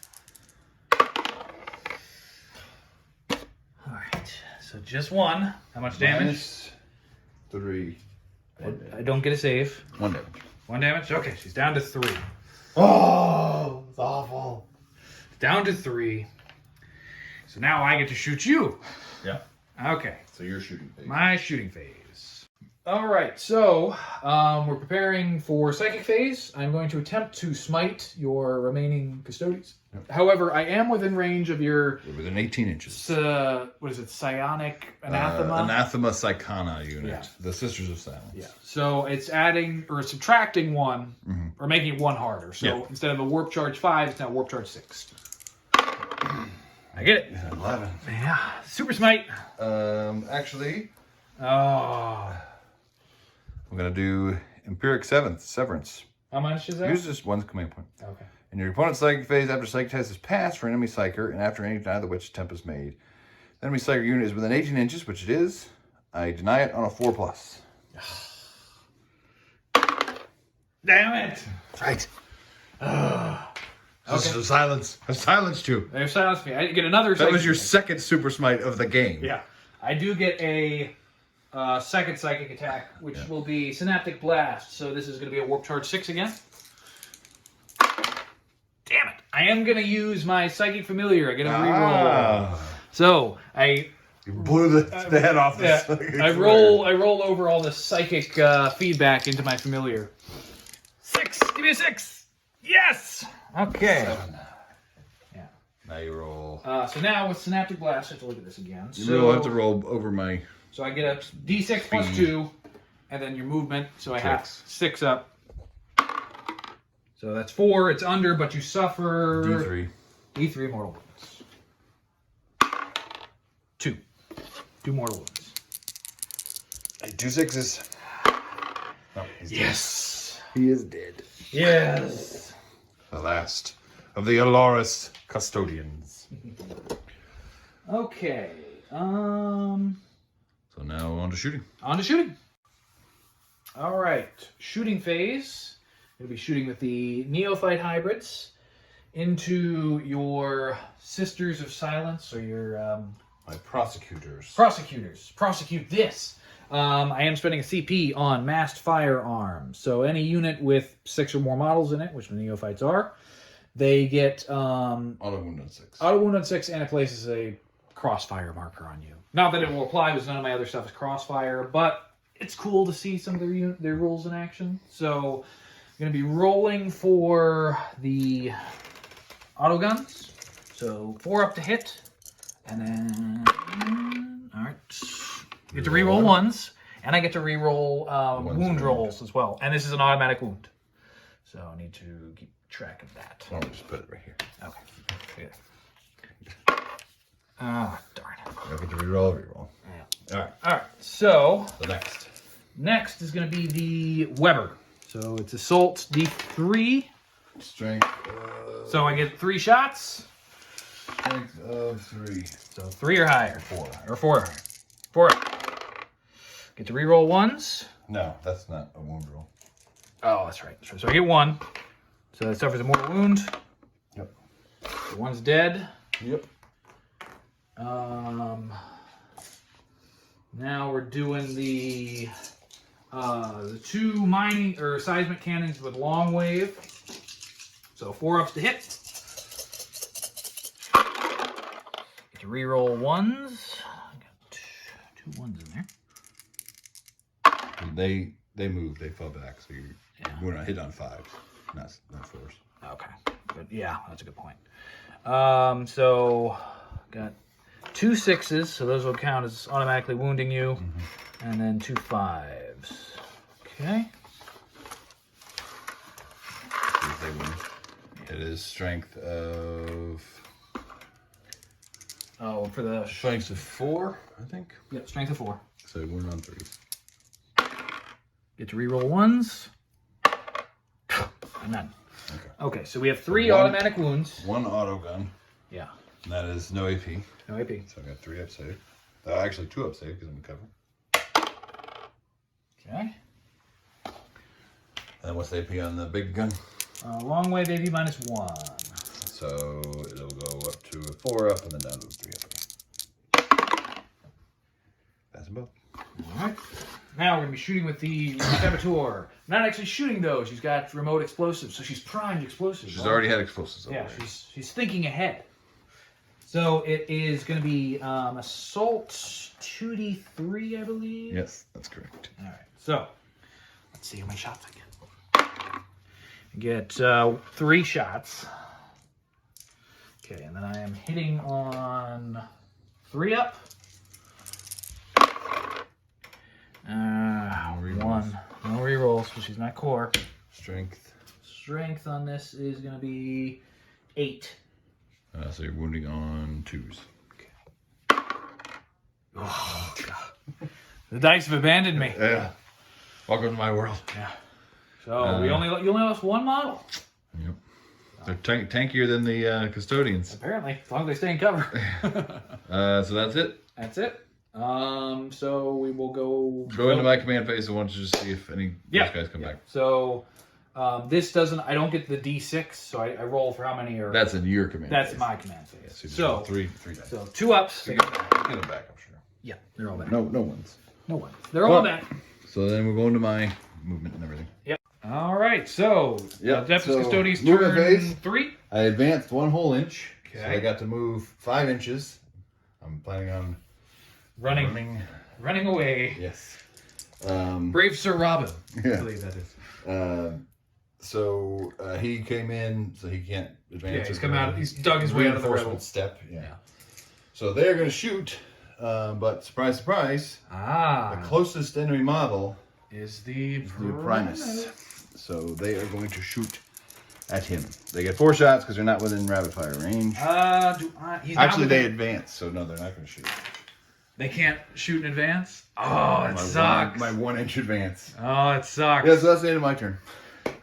Speaker 3: All right. So just 1. How much damage?
Speaker 2: -3.
Speaker 3: I don't get a save.
Speaker 2: 1 damage.
Speaker 3: 1 damage. Okay, she's down to 3.
Speaker 2: Oh, it's awful.
Speaker 3: Down to 3. So now I get to shoot you.
Speaker 2: Yeah.
Speaker 3: Okay.
Speaker 2: So you're shooting phase.
Speaker 3: My shooting phase. All right, so we're preparing for psychic phase. I'm going to attempt to smite your remaining Custodes.
Speaker 2: Yep.
Speaker 3: However, I am within range of your
Speaker 2: Within 18 inches.
Speaker 3: what is it? Psionic anathema.
Speaker 2: Anathema Psychana unit.
Speaker 3: Yeah.
Speaker 2: The Sisters of Silence.
Speaker 3: Yeah. So it's adding or subtracting 1, or making it 1 harder. So instead of a warp charge 5, it's now warp charge 6. I get it.
Speaker 2: 11.
Speaker 3: Yeah. Super smite.
Speaker 2: Actually,
Speaker 3: Oh.
Speaker 2: I'm gonna do Empiric Severance.
Speaker 3: How much is that?
Speaker 2: Use just 1 command point.
Speaker 3: Okay.
Speaker 2: In your opponent's psychic phase, after psychic test is passed for an enemy psyker, and after any deny the which attempt is made, the enemy psyker unit is within 18 inches, which it is. I deny it on a 4+.
Speaker 3: Damn it.
Speaker 2: Right.
Speaker 3: Okay.
Speaker 2: This is a silence. I silenced you.
Speaker 3: They've silenced me. I get another.
Speaker 2: That was your second super smite of the game.
Speaker 3: Yeah. I do get a second psychic attack, which will be Synaptic Blast. So this is going to be a Warp Charge 6 again. Damn it. I am going to use my Psychic Familiar. I get a reroll. So,
Speaker 2: You You blew the head off this.
Speaker 3: Yeah. I roll over all the psychic feedback into my familiar. 6. Give me a 6. Yes. Okay.
Speaker 2: 7. Yeah. Now you roll.
Speaker 3: So now with Synaptic Blast, I have to look at this again.
Speaker 2: You have to roll over my.
Speaker 3: So I get a D6 plus 2, and then your movement. So I have 6 up. So that's 4. It's under, but you suffer
Speaker 2: D3.
Speaker 3: D3 mortal wounds. 2. 2 mortal wounds.
Speaker 2: 2 6s. Oh, he's
Speaker 3: Yes.
Speaker 2: dead. He is dead.
Speaker 3: Yes.
Speaker 2: The last of the Adeptus Custodians.
Speaker 3: Okay.
Speaker 2: So now on to shooting.
Speaker 3: On to shooting. All right. Shooting phase. Going to be shooting with the Neophyte hybrids into your Sisters of Silence, or your
Speaker 2: My prosecutors.
Speaker 3: prosecutors. Prosecute this. I am spending a CP on massed firearms. So any unit with 6 or more models in it, which the Neophytes are, they get
Speaker 2: Auto wound on 6.
Speaker 3: auto wound on 6, and it places a crossfire marker on you. Not that it will apply, because none of my other stuff is crossfire, but it's cool to see some of their rules in action. So I'm going to be rolling for the auto guns. So 4 up to hit, and then all right, get to reroll ones, and I get to reroll wound rolls as well. And this is an automatic wound, so I need to keep track of that.
Speaker 2: I'll just put it right here.
Speaker 3: Okay. Ah, darn it.
Speaker 2: I get to reroll.
Speaker 3: Yeah. All right. So
Speaker 2: The
Speaker 3: next is going to be the Weber. So it's assault D3.
Speaker 2: strength.
Speaker 3: So I get 3 shots.
Speaker 2: Strength of 3.
Speaker 3: So 3 or higher.
Speaker 2: 4.
Speaker 3: Or 4. 4. Get to reroll ones.
Speaker 2: No, that's not a wound roll.
Speaker 3: Oh, that's right. So I get 1. So that suffers a mortal wound.
Speaker 2: Yep.
Speaker 3: The one's dead.
Speaker 2: Yep.
Speaker 3: Now we're doing the 2 mining or seismic cannons with long wave. So 4 ups to hit. Get to reroll ones. I got 2 ones in there.
Speaker 2: They move. They fall back. So we're not hit on 5s, not 4s.
Speaker 3: Okay. Good. Yeah, that's a good point. So got 2 6s, so those will count as automatically wounding you, and then 2 5s. Okay.
Speaker 2: It is strength of.
Speaker 3: Oh, for the
Speaker 2: Strength of 4, I think.
Speaker 3: Yep, strength of 4.
Speaker 2: So wound on 3s.
Speaker 3: Get to reroll ones. And none. Okay, so we have 3
Speaker 2: one-
Speaker 3: automatic wounds.
Speaker 2: 1 auto gun.
Speaker 3: Yeah.
Speaker 2: And that is no AP.
Speaker 3: No AP.
Speaker 2: So I got 3 up save. Actually 2 up save because I'm in cover.
Speaker 3: Okay.
Speaker 2: And what's the AP on the big gun?
Speaker 3: Long wave AP -1.
Speaker 2: So it'll go up to a 4 up and then down to a 3 up. That's them both.
Speaker 3: All right. Now we're going to be shooting with the Saboteur. Not actually shooting though. She's got remote explosives, so she's primed explosives.
Speaker 2: She's already had explosives.
Speaker 3: Yeah, she's thinking ahead. So it is going to be assault 2d3, I believe.
Speaker 2: Yes, that's correct.
Speaker 3: All right. So let's see how many shots I get. I get 3 shots. Okay, and then I am hitting on 3 up. 1. No rerolls, because she's not core.
Speaker 2: Strength.
Speaker 3: Strength on this is going to be 8.
Speaker 2: So you're wounding on 2s.
Speaker 3: Okay. Oh, God. The dice have abandoned me.
Speaker 2: Yeah. Welcome to my world.
Speaker 3: Yeah. So you only lost 1 model.
Speaker 2: Yep. They're tankier than the custodians.
Speaker 3: Apparently, as long as they stay in cover.
Speaker 2: So that's it.
Speaker 3: That's it. So we will
Speaker 2: Go into my command phase. I want to just see if any of those guys come back.
Speaker 3: So this doesn't. I don't get the D6, so I roll for how many are.
Speaker 2: That's in your command.
Speaker 3: That's
Speaker 2: phase.
Speaker 3: my command phase.
Speaker 2: you
Speaker 3: So
Speaker 2: three dice.
Speaker 3: So 2 ups.
Speaker 2: Get them back, I'm sure.
Speaker 3: Yeah, they're all back.
Speaker 2: No ones.
Speaker 3: No one. They're all back.
Speaker 2: So then we're going to my movement and everything.
Speaker 3: Yep. All right. So Adeptus
Speaker 2: so
Speaker 3: Custodes
Speaker 2: movement
Speaker 3: turn
Speaker 2: phase.
Speaker 3: 3.
Speaker 2: I advanced 1 whole inch. So
Speaker 3: Okay.
Speaker 2: I got to move 5 inches. I'm planning on
Speaker 3: running away.
Speaker 2: Yes.
Speaker 3: Brave Sir Robin.
Speaker 2: Yeah.
Speaker 3: I believe that is.
Speaker 2: So he came in, so he can't advance.
Speaker 3: Yeah, he's come out. He's dug his way out of the rebel.
Speaker 2: Step. Yeah. So they're going to shoot, but surprise, surprise. The closest enemy model
Speaker 3: is the
Speaker 2: Primus. So they are going to shoot at him. They get 4 shots because they're not within rapid fire range. Actually, they advance, so no, they're not going to shoot.
Speaker 3: They can't shoot in advance? Oh, it sucks.
Speaker 2: My 1-inch advance.
Speaker 3: Oh, it sucks.
Speaker 2: Yeah, so that's the end of my turn.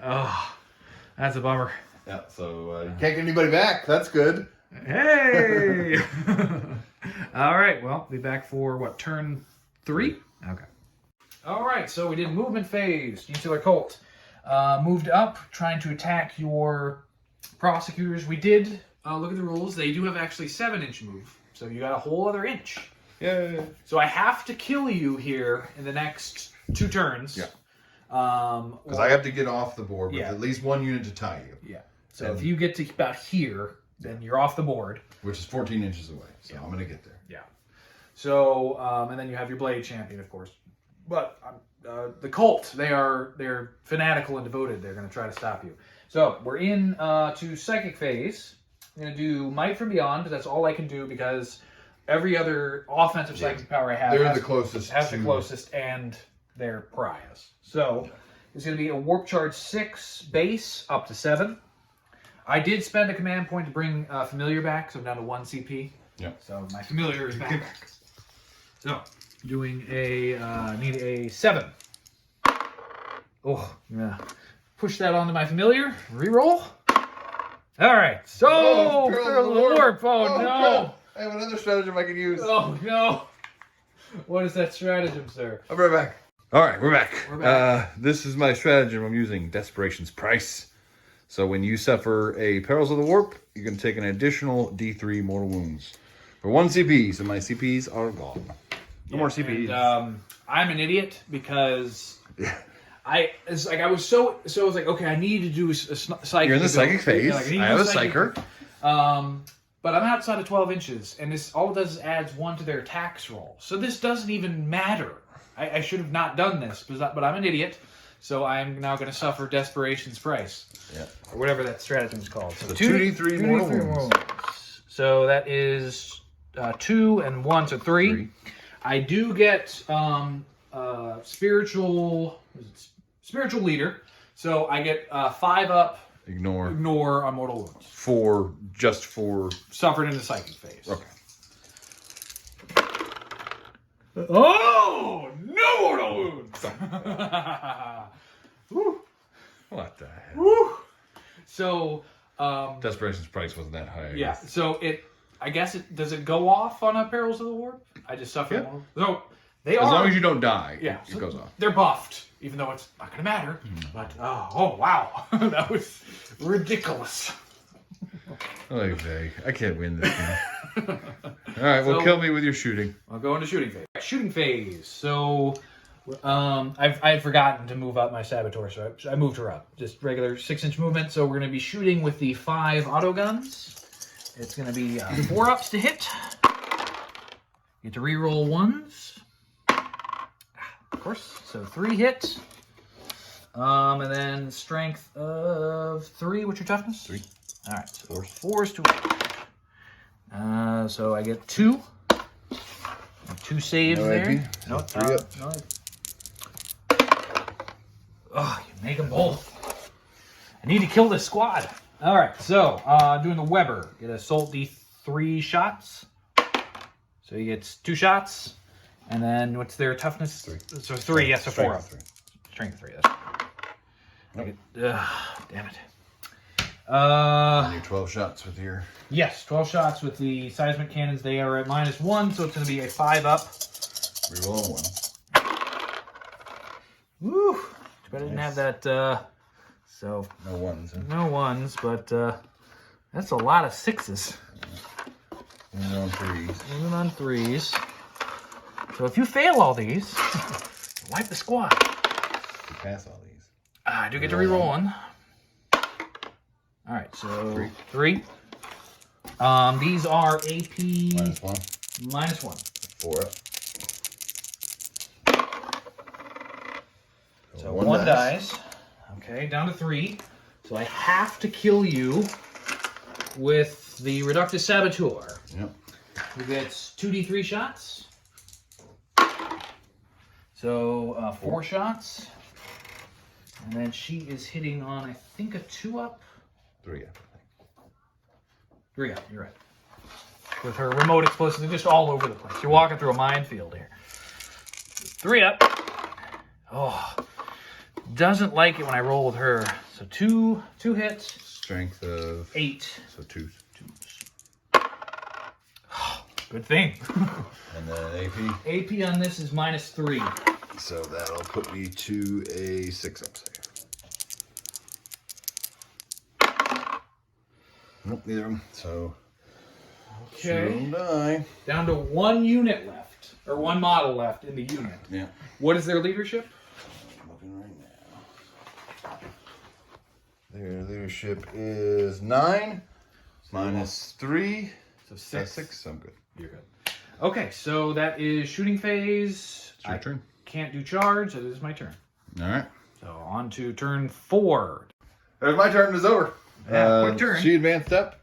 Speaker 3: Oh, that's a bummer.
Speaker 2: Yeah, so you can't get anybody back. That's good.
Speaker 3: Hey! All right, well, be back for what, turn 3? Okay. All right, so we did movement phase. Genestealer Cult moved up, trying to attack your prosecutors. We did look at the rules. They do have actually 7-inch move, so you got a whole other inch.
Speaker 2: Yeah.
Speaker 3: So I have to kill you here in the next 2 turns.
Speaker 2: Yeah. Because I have to get off the board with at least 1 unit to tie you.
Speaker 3: Yeah. So if you get to about here, then you're off the board.
Speaker 2: Which is 14 inches away. So I'm going to get there.
Speaker 3: Yeah. So, and then you have your Blade Champion, of course. But the Cult, they're fanatical and devoted. They're going to try to stop you. So we're in to Psychic phase. I'm going to do Might from Beyond, because that's all I can do, because every other offensive psychic power I have
Speaker 2: they're the closest.
Speaker 3: The closest, and they're pariahs. So it's going to be a Warp Charge 6 base up to 7. I did spend a command point to bring Familiar back, so I'm down to 1 CP.
Speaker 2: Yeah.
Speaker 3: So my Familiar is back. So doing need a 7. Oh, yeah. Push that onto my Familiar. Reroll. All right. So Pearl of the Warp. Oh, no.
Speaker 2: God. I have another stratagem I can use.
Speaker 3: Oh, no. What is that stratagem, sir?
Speaker 2: I'll be right back. All right, we're back. This is my stratagem I'm using, Desperation's Price. So when you suffer a Perils of the Warp, you can take an additional D3 mortal wounds for 1 CP. So my CPs are gone. No more CPs.
Speaker 3: And, I'm an idiot because I was like, okay, I need to do a psychic.
Speaker 2: You're in the psychic phase. I have a psyker.
Speaker 3: But I'm outside of 12 inches, and this all it does is adds 1 to their tax roll. So this doesn't even matter. I should have not done this, but I'm an idiot. So I'm now going to suffer Desperation's Price.
Speaker 2: Yeah.
Speaker 3: Or whatever that stratagem is called. So
Speaker 2: 2d3 mortal wounds.
Speaker 3: So that is 2 and 1, so 3. I do get spiritual leader. So I get 5 up. Ignore on mortal wounds.
Speaker 2: Just for
Speaker 3: suffered in the psychic phase.
Speaker 2: Okay.
Speaker 3: Oh, no mortal wounds. Woo.
Speaker 2: What the hell?
Speaker 3: Woo. So,
Speaker 2: Desperation's Price wasn't that high.
Speaker 3: Yeah. So does it go off on a Perils of the Warp? I just suffer.
Speaker 2: Yeah.
Speaker 3: So
Speaker 2: as long as you don't die.
Speaker 3: Yeah.
Speaker 2: It goes off.
Speaker 3: They're buffed, even though it's not going to matter. But oh wow, that was ridiculous.
Speaker 2: Okay, I can't win this game. All right, well, kill me with your shooting.
Speaker 3: I'll go into shooting phase. Shooting phase. So, I've forgotten to move up my Saboteur, so I moved her up. Just regular 6-inch movement. So we're going to be shooting with the 5 auto guns. It's going to be 4 ups to hit. You get to reroll 1s. Of course. So 3 hits. And then strength of 3. What's your toughness? 3. All right. So 4s to 8. So I get 2. 2 saves there.
Speaker 2: No, 3 up.
Speaker 3: No. Oh, you make them both. I need to kill this squad. All right, so doing the Weber. Get assault D3 shots. So he gets 2 shots. And then what's their toughness?
Speaker 2: 3.
Speaker 3: So 3, yes, so 4 up. Strength 3, that's right. Damn it.
Speaker 2: And your 12 shots with your...
Speaker 3: Yes, 12 shots with the seismic cannons. They are at -1, so it's going to be a 5 up.
Speaker 2: Reroll 1.
Speaker 3: Woo! Too bad I didn't have that, so...
Speaker 2: No 1s, huh?
Speaker 3: No 1s, but that's a lot of 6s.
Speaker 2: And on 3s.
Speaker 3: Even on 3s. So if you fail all these, wipe the squad.
Speaker 2: You pass all these.
Speaker 3: I do get to reroll 1. All right, so 3. These are AP
Speaker 2: -1.
Speaker 3: -1.
Speaker 2: 4 up.
Speaker 3: dies. Okay, down to 3. So I have to kill you with the Reductus Saboteur.
Speaker 2: Yep.
Speaker 3: Who gets 2d3 shots. So 4 shots. And then she is hitting on, I think, a 2-up.
Speaker 2: 3 up.
Speaker 3: 3 up, you're right. With her remote explosives, they're just all over the place. You're walking through a minefield here. 3 up. Oh, doesn't like it when I roll with her. So two hits.
Speaker 2: Strength of
Speaker 3: 8.
Speaker 2: So 2.
Speaker 3: Good thing.
Speaker 2: And then AP.
Speaker 3: AP on this is -3.
Speaker 2: So that'll put me to a 6 up save. Nope, neither of them. So
Speaker 3: Okay.
Speaker 2: she'll die.
Speaker 3: Down to 1 unit left, or 1 model left in the unit.
Speaker 2: Yeah.
Speaker 3: What is their leadership?
Speaker 2: I'm looking right now. Their leadership is 9 -3.
Speaker 3: So
Speaker 2: That's
Speaker 3: 6.
Speaker 2: 6. I'm good.
Speaker 3: You're good. Okay, so that is shooting phase.
Speaker 2: It's your turn.
Speaker 3: Can't do charge, so this is my turn.
Speaker 2: All right.
Speaker 3: So on to turn 4.
Speaker 2: There's my turn. Is over.
Speaker 3: Yeah, quick turn.
Speaker 2: She advanced up.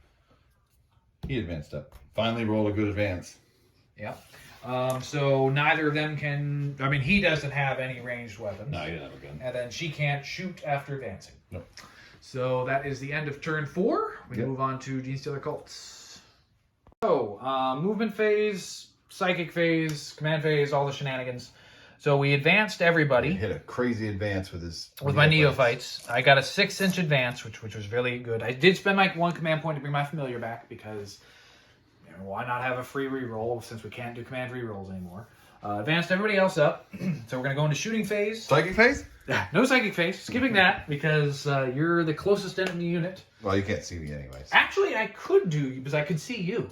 Speaker 2: He advanced up. Finally rolled a good advance.
Speaker 3: Yeah. So neither of them can. I mean, he doesn't have any ranged weapons.
Speaker 2: No, he didn't have a gun.
Speaker 3: And then she can't shoot after advancing.
Speaker 2: Nope.
Speaker 3: So that is the end of turn 4. We move on to Genestealer Cults. So, movement phase, psychic phase, command phase, all the shenanigans. So we advanced everybody.
Speaker 2: He hit a crazy advance with his...
Speaker 3: With my neophytes. I got a 6-inch advance, which was really good. I did spend my 1 command point to bring my familiar back because, you know, why not have a free reroll since we can't do command rerolls anymore. Advanced everybody else up. So we're going to go into shooting phase.
Speaker 2: Psychic phase?
Speaker 3: No psychic phase. Skipping that because you're the closest enemy unit.
Speaker 2: Well, you can't see me anyways.
Speaker 3: Actually, I could do because I could see you.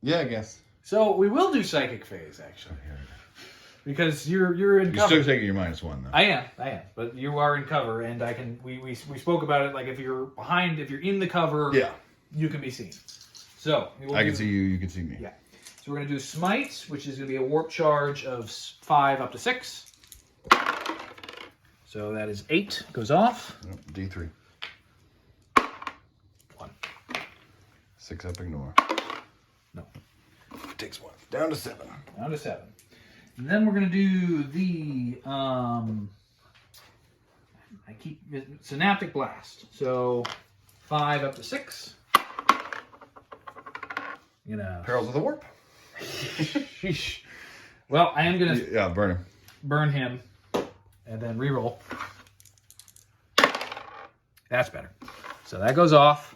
Speaker 2: Yeah, I guess.
Speaker 3: So we will do psychic phase actually, because you're in
Speaker 2: You're
Speaker 3: cover.
Speaker 2: still taking your -1 though.
Speaker 3: I am, but you are in cover, and I can. We spoke about it. Like if you're behind, if you're in the cover,
Speaker 2: Yeah.
Speaker 3: you can be seen. So
Speaker 2: I can see you. You can see me.
Speaker 3: Yeah. So we're gonna do smite, which is gonna be a warp charge of 5 up to 6. So that is 8 goes off.
Speaker 2: Nope, D3.
Speaker 3: 1.
Speaker 2: 6 up, ignore.
Speaker 3: No.
Speaker 2: Takes 1. Down to 7.
Speaker 3: Down to 7. And then we're gonna do the synaptic blast. So 5 up to 6. You know.
Speaker 2: Perils of the warp.
Speaker 3: Sheesh. Well, I am gonna
Speaker 2: Yeah, burn him.
Speaker 3: burn him and then reroll. That's better. So that goes off.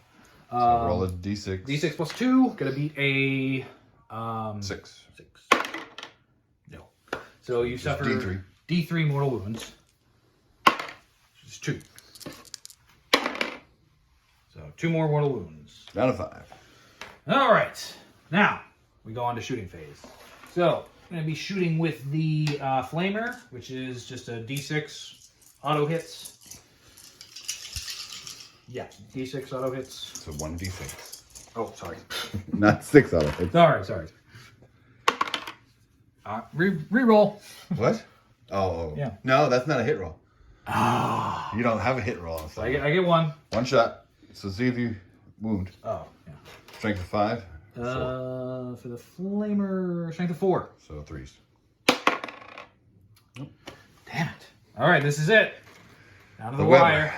Speaker 2: So roll a D6.
Speaker 3: D6 plus 2, gonna beat a
Speaker 2: 6.
Speaker 3: 6. No. So you suffer
Speaker 2: D3.
Speaker 3: D3 mortal wounds. Which is 2. So 2 more mortal wounds.
Speaker 2: Down to 5.
Speaker 3: All right. Now we go on to shooting phase. So I'm gonna be shooting with the flamer, which is just a D6 auto hits. Yeah, D6 auto hits.
Speaker 2: So 1D6.
Speaker 3: Oh, sorry.
Speaker 2: Not 6 auto hits.
Speaker 3: Sorry. Reroll.
Speaker 2: What? Oh.
Speaker 3: Yeah.
Speaker 2: No, that's not a hit roll.
Speaker 3: Ah.
Speaker 2: You don't have a hit roll.
Speaker 3: So I get 1.
Speaker 2: 1 shot. So see if you wound.
Speaker 3: Oh, yeah.
Speaker 2: Strength of 5. 4.
Speaker 3: For the flamer, strength of 4.
Speaker 2: So 3s.
Speaker 3: Damn it. All right, this is it. Down to the
Speaker 2: Weber.
Speaker 3: wire.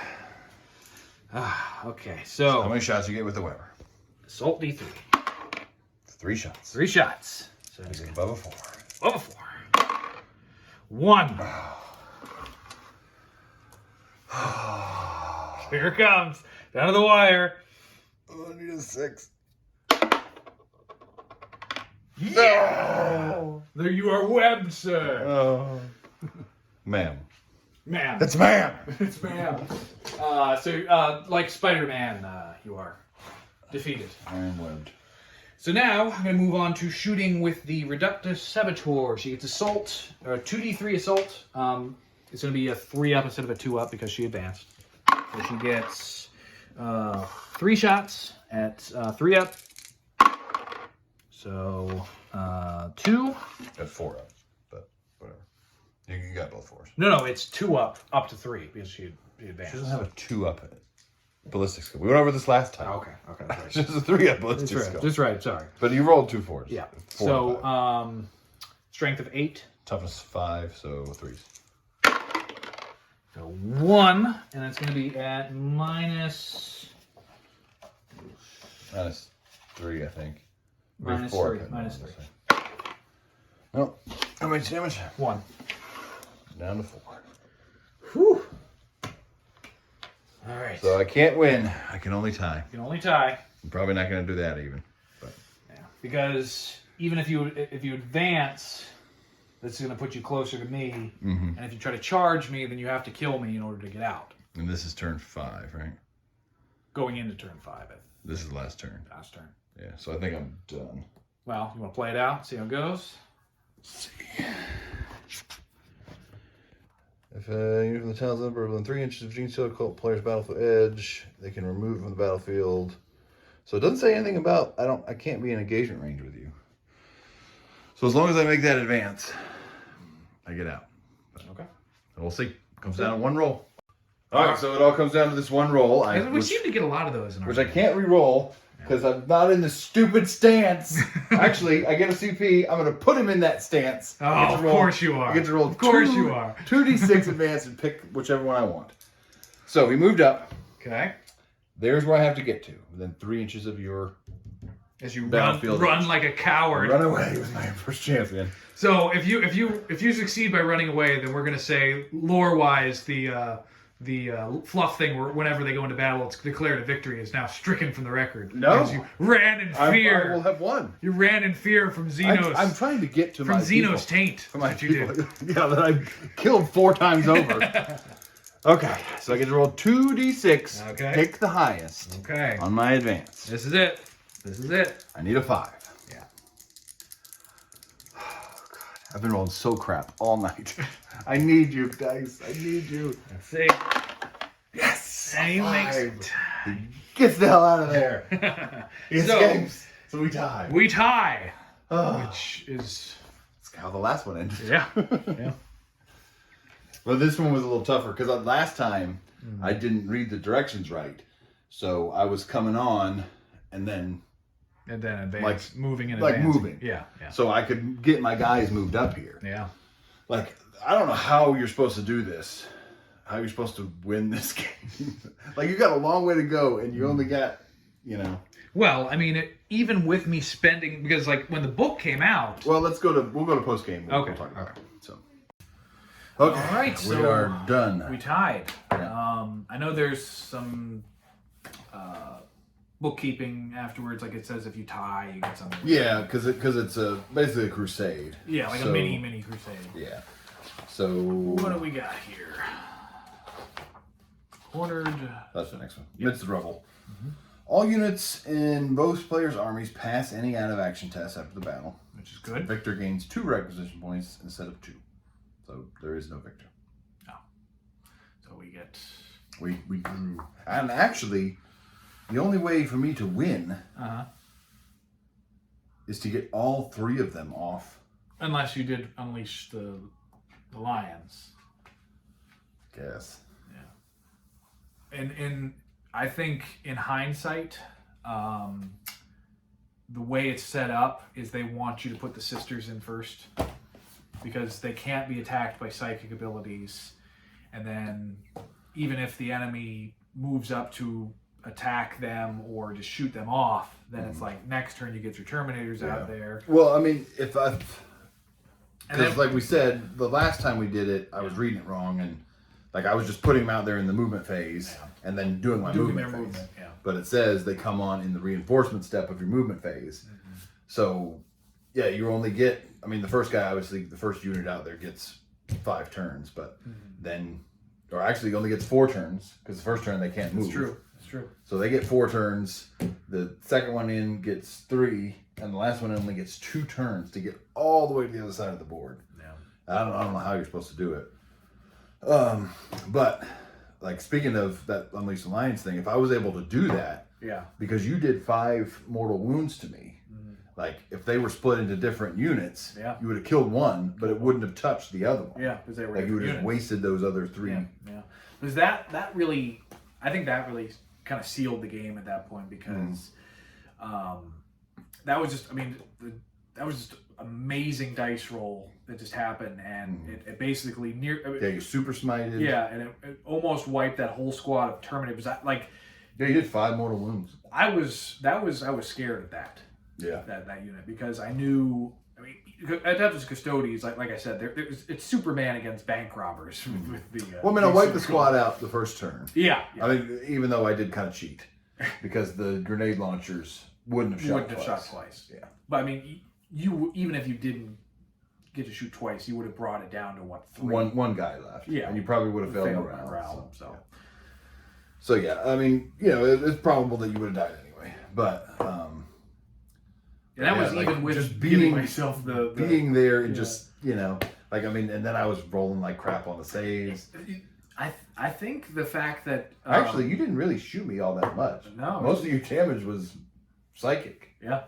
Speaker 3: Okay, so
Speaker 2: How many shots you get with the Weber?
Speaker 3: assault D3.
Speaker 2: 3 shots.
Speaker 3: 3 shots. So
Speaker 2: He's above a 4.
Speaker 3: above a 4. 1. Here it comes. Down to the wire.
Speaker 2: Oh, I need a 6.
Speaker 3: Yeah! There you are webbed, sir.
Speaker 2: Oh. Ma'am.
Speaker 3: Man.
Speaker 2: It's ma'am.
Speaker 3: It's ma'am. Like Spider-Man, you are defeated.
Speaker 2: I am webbed.
Speaker 3: So now I'm going to move on to shooting with the Reductus Saboteur. She gets assault, or 2d3 assault. It's going to be a 3 up instead of a 2 up because she advanced. So she gets 3 shots at 3 up. So 2.
Speaker 2: At 4 up. But whatever. You got both 4s.
Speaker 3: No, it's 2 up to 3 because she advanced.
Speaker 2: She doesn't have a 2 up ballistic skill. We went over this last time.
Speaker 3: Okay. That's right.
Speaker 2: She has a 3 up ballistic
Speaker 3: That's right.
Speaker 2: skill.
Speaker 3: That's right. Sorry.
Speaker 2: But you rolled 2 4s.
Speaker 3: Yeah.
Speaker 2: 4 and 5.
Speaker 3: So, strength of 8.
Speaker 2: Toughness 5, so 3s.
Speaker 3: So 1, and it's going to be at minus
Speaker 2: 3, I think.
Speaker 3: minus 3. Minus 3.
Speaker 2: No. How much damage?
Speaker 3: 1.
Speaker 2: Down to 4.
Speaker 3: Whew. All right.
Speaker 2: So I can't win. I can only tie.
Speaker 3: You can only tie.
Speaker 2: I'm probably not going to do that even. But
Speaker 3: Yeah. Because even if you advance, that's going to put you closer to me.
Speaker 2: Mm-hmm.
Speaker 3: And if you try to charge me, then you have to kill me in order to get out.
Speaker 2: And this is turn 5, right?
Speaker 3: Going into turn 5.
Speaker 2: This is the last turn.
Speaker 3: Last turn.
Speaker 2: Yeah, so I think I'm done.
Speaker 3: Well, you want to play it out? See how it goes?
Speaker 2: Let's see. If you're from the town's number within 3 inches of Genestealer Cult player's battlefield edge, they can remove from the battlefield. So it doesn't say anything about I can't be in engagement range with you. So as long as I make that advance, I get out. But,
Speaker 3: Okay.
Speaker 2: and we'll see. Comes down to 1 roll. All right, so it all comes down to this 1 roll.
Speaker 3: We seem to get a lot of those in our
Speaker 2: which I can't re-roll because I'm not in the stupid stance. Actually, I get a CP. I'm going to put him in that stance.
Speaker 3: Oh, of course you are.
Speaker 2: I get to roll
Speaker 3: Of course you are.
Speaker 2: 2d6 advance and pick whichever one I want. So he moved up.
Speaker 3: Okay.
Speaker 2: There's where I have to get to. Within 3 inches of your
Speaker 3: As you
Speaker 2: battlefield.
Speaker 3: run like a coward.
Speaker 2: Run away with my first champion.
Speaker 3: So if you succeed by running away, then we're gonna say lore-wise the fluff thing where whenever they go into battle, it's declared a victory is now stricken from the record.
Speaker 2: No.
Speaker 3: Because you ran in fear.
Speaker 2: I will have won.
Speaker 3: You ran in fear from Xenos.
Speaker 2: I'm trying to get to
Speaker 3: from
Speaker 2: my
Speaker 3: Xenos
Speaker 2: people.
Speaker 3: taint.
Speaker 2: From my
Speaker 3: That's what you
Speaker 2: people.
Speaker 3: did.
Speaker 2: Yeah, that I killed 4 times over. Okay, so I get to roll 2d6.
Speaker 3: Okay.
Speaker 2: Pick the highest
Speaker 3: Okay.
Speaker 2: on my advance.
Speaker 3: This is it. This is it.
Speaker 2: I need a 5.
Speaker 3: Yeah.
Speaker 2: Oh, God. I've been rolling so crap all night. I need you, guys. I need you.
Speaker 3: Let's see.
Speaker 2: Yes!
Speaker 3: And he makes
Speaker 2: 5.
Speaker 3: it.
Speaker 2: He gets the hell out of there. He escapes. So we tie.
Speaker 3: We tie.
Speaker 2: Oh,
Speaker 3: Which is
Speaker 2: that's how the last one ended.
Speaker 3: yeah. Yeah.
Speaker 2: But this one was a little tougher because last time I didn't read the directions right. So I was coming on and then
Speaker 3: And then advance,
Speaker 2: Like-
Speaker 3: moving in
Speaker 2: like
Speaker 3: advance.
Speaker 2: moving.
Speaker 3: Yeah, yeah.
Speaker 2: so I could get my guys moved up here.
Speaker 3: Yeah.
Speaker 2: Like, I don't know how you're supposed to do this. How you're supposed to win this game. Like, you got a long way to go and you only got,
Speaker 3: Well, I mean, even with me spending, because like when the book came out.
Speaker 2: Well, we'll go to post game.
Speaker 3: Okay.
Speaker 2: We'll talk about it. So.
Speaker 3: Okay. All right.
Speaker 2: We
Speaker 3: So
Speaker 2: are done.
Speaker 3: we tied.
Speaker 2: Yeah.
Speaker 3: I know there's some bookkeeping afterwards. Like it says if you tie, you get something.
Speaker 2: Yeah, because it's basically a crusade.
Speaker 3: Yeah, like a mini crusade.
Speaker 2: Yeah. So.
Speaker 3: What do we got here? Ordered.
Speaker 2: That's the next one. Amidst the Rubble. Mm-hmm. All units in both players' armies pass any out-of-action tests after the battle.
Speaker 3: Which is good.
Speaker 2: Victor gains 2 requisition points instead of 2. So there is no victor.
Speaker 3: Oh. So we get.
Speaker 2: We drew. And actually, the only way for me to win is to get all 3 of them off.
Speaker 3: Unless you did unleash the lions.
Speaker 2: Guess.
Speaker 3: Yeah. And I think in hindsight, the way it's set up is they want you to put the sisters in first because they can't be attacked by psychic abilities. And then even if the enemy moves up to attack them or just shoot them off, then it's like next turn you get your Terminators out there.
Speaker 2: Well, I mean, because like we said, the last time we did it, I was reading it wrong, and like I was just putting them out there in the movement phase and then doing my movement phase.
Speaker 3: Yeah.
Speaker 2: But it says they come on in the reinforcement step of your movement phase. Mm-hmm. So, yeah, you only get, I mean, the first guy, obviously, the first unit out there gets 5 turns, but then, or actually only gets 4 turns, because the first turn they can't move.
Speaker 3: It's true. It's true.
Speaker 2: So they get 4 turns, the second one in gets 3, and the last one only gets 2 turns to get all the way to the other side of the board.
Speaker 3: Yeah.
Speaker 2: I don't know how you're supposed to do it. But like speaking of that Unleash the Lions thing, if I was able to do that,
Speaker 3: Yeah.
Speaker 2: because you did 5 mortal wounds to me, Like, if they were split into different units,
Speaker 3: Yeah.
Speaker 2: you would have killed one, but it wouldn't have touched the other one.
Speaker 3: Yeah, because they were
Speaker 2: Like, you would have
Speaker 3: different
Speaker 2: just wasted those other 3.
Speaker 3: Yeah. Because that really, I think that really kind of sealed the game at that point because that was just, I mean, that was just amazing dice roll that just happened, and it basically
Speaker 2: Yeah, you super smited.
Speaker 3: Yeah, and it almost wiped that whole squad of Terminators.
Speaker 2: Yeah, you did 5 mortal wounds.
Speaker 3: I was scared at that.
Speaker 2: Yeah.
Speaker 3: That unit, because I knew, I mean, Adeptus Custodes, like I said, it's Superman against bank robbers with the.
Speaker 2: Well, I mean, I wiped the squad out the first turn.
Speaker 3: Yeah.
Speaker 2: I mean, even though I did kind of cheat, because the grenade launchers wouldn't have shot twice.
Speaker 3: Yeah. But I mean, you even if you didn't get to shoot twice, you would have brought it down to what, 3?
Speaker 2: One guy left.
Speaker 3: Yeah.
Speaker 2: And you probably would have failed
Speaker 3: in
Speaker 2: around.
Speaker 3: So.
Speaker 2: So yeah, I mean, it's probable that you would have died anyway. But
Speaker 3: and that was even with
Speaker 2: just
Speaker 3: giving myself the
Speaker 2: being there and just like, I mean, and then I was rolling like crap on the saves.
Speaker 3: I think the fact that
Speaker 2: Actually, you didn't really shoot me all that much.
Speaker 3: No,
Speaker 2: most of your damage was psychic.
Speaker 3: Yeah.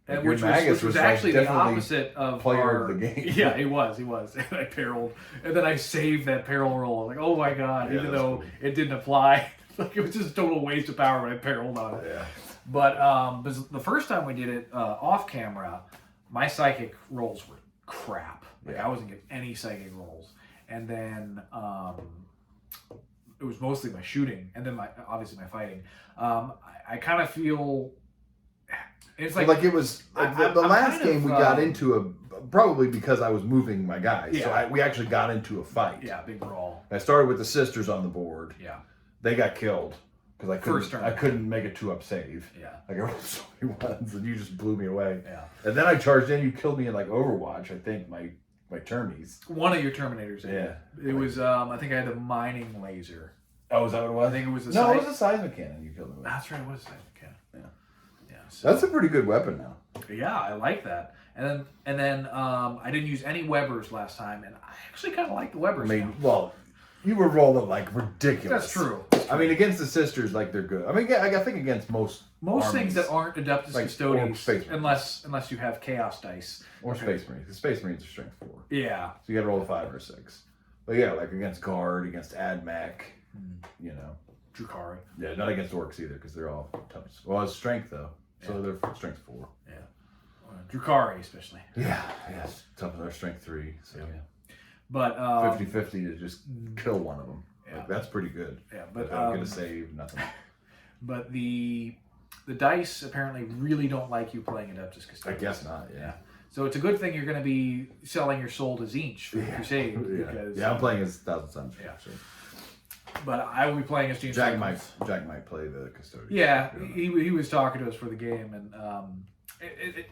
Speaker 2: Like,
Speaker 3: which was actually the opposite of
Speaker 2: player of the game.
Speaker 3: Yeah, he was. And I perilled, and then I saved that peril roll. Like, oh my god!
Speaker 2: Yeah,
Speaker 3: even though it didn't apply, like it was just a total waste of power when I perilled on it.
Speaker 2: Yeah.
Speaker 3: But the first time we did it off camera, my psychic rolls were crap. Like I wasn't getting any psychic rolls, and then it was mostly my shooting, and then obviously my fighting. I kind of feel. It's like
Speaker 2: it was the last game we got into probably because I was moving my guys.
Speaker 3: Yeah.
Speaker 2: So we actually got into a fight.
Speaker 3: Yeah, big brawl.
Speaker 2: I started with the sisters on the board.
Speaker 3: Yeah.
Speaker 2: They got killed because
Speaker 3: First
Speaker 2: I couldn't make a 2-up save.
Speaker 3: Yeah.
Speaker 2: Like I rolled so many ones and you just blew me away.
Speaker 3: Yeah.
Speaker 2: And then I charged in. You killed me in like Overwatch. I think my Termies.
Speaker 3: One of your Terminators.
Speaker 2: Yeah.
Speaker 3: It was I think I had the mining laser.
Speaker 2: Oh, is that what it was?
Speaker 3: I think it was
Speaker 2: it was a seismic cannon you killed me with.
Speaker 3: That's right, it was a seismic cannon.
Speaker 2: Yeah.
Speaker 3: Yeah. So,
Speaker 2: that's a pretty good weapon now.
Speaker 3: Yeah, I like that. And then I didn't use any Webbers last time, and I actually kind of like the Webbers.
Speaker 2: I mean, well, you were rolling like ridiculous.
Speaker 3: That's true.
Speaker 2: I mean, against the sisters, like they're good. I mean, I think against most armies,
Speaker 3: things that aren't Adeptus
Speaker 2: like,
Speaker 3: Custodes,
Speaker 2: or Space
Speaker 3: unless you have Chaos dice
Speaker 2: or Space Marines. The Space Marines are strength 4.
Speaker 3: Yeah.
Speaker 2: So you got to roll a 5 or 6. But yeah, like against Guard, against AdMac,
Speaker 3: Drukari.
Speaker 2: Yeah, not against Orcs either because they're all tough. Well, it's strength though, so they're strength 4.
Speaker 3: Yeah. Drukari especially.
Speaker 2: Yeah. Tough as our strength 3. So yeah.
Speaker 3: But
Speaker 2: 50-50 to just kill one of them.
Speaker 3: Yeah.
Speaker 2: Like, that's pretty good.
Speaker 3: Yeah, but
Speaker 2: I don't get a save, nothing.
Speaker 3: But the dice apparently really don't like you playing Adeptus Custodes.
Speaker 2: I guess not. Yeah.
Speaker 3: So it's a good thing you're going to be selling your soul to Zinch for Crusade. Because,
Speaker 2: I'm playing as Thousand Suns.
Speaker 3: Yeah. But I will be playing as James.
Speaker 2: Jack might play the Custodian.
Speaker 3: Yeah, he was talking to us for the game, and it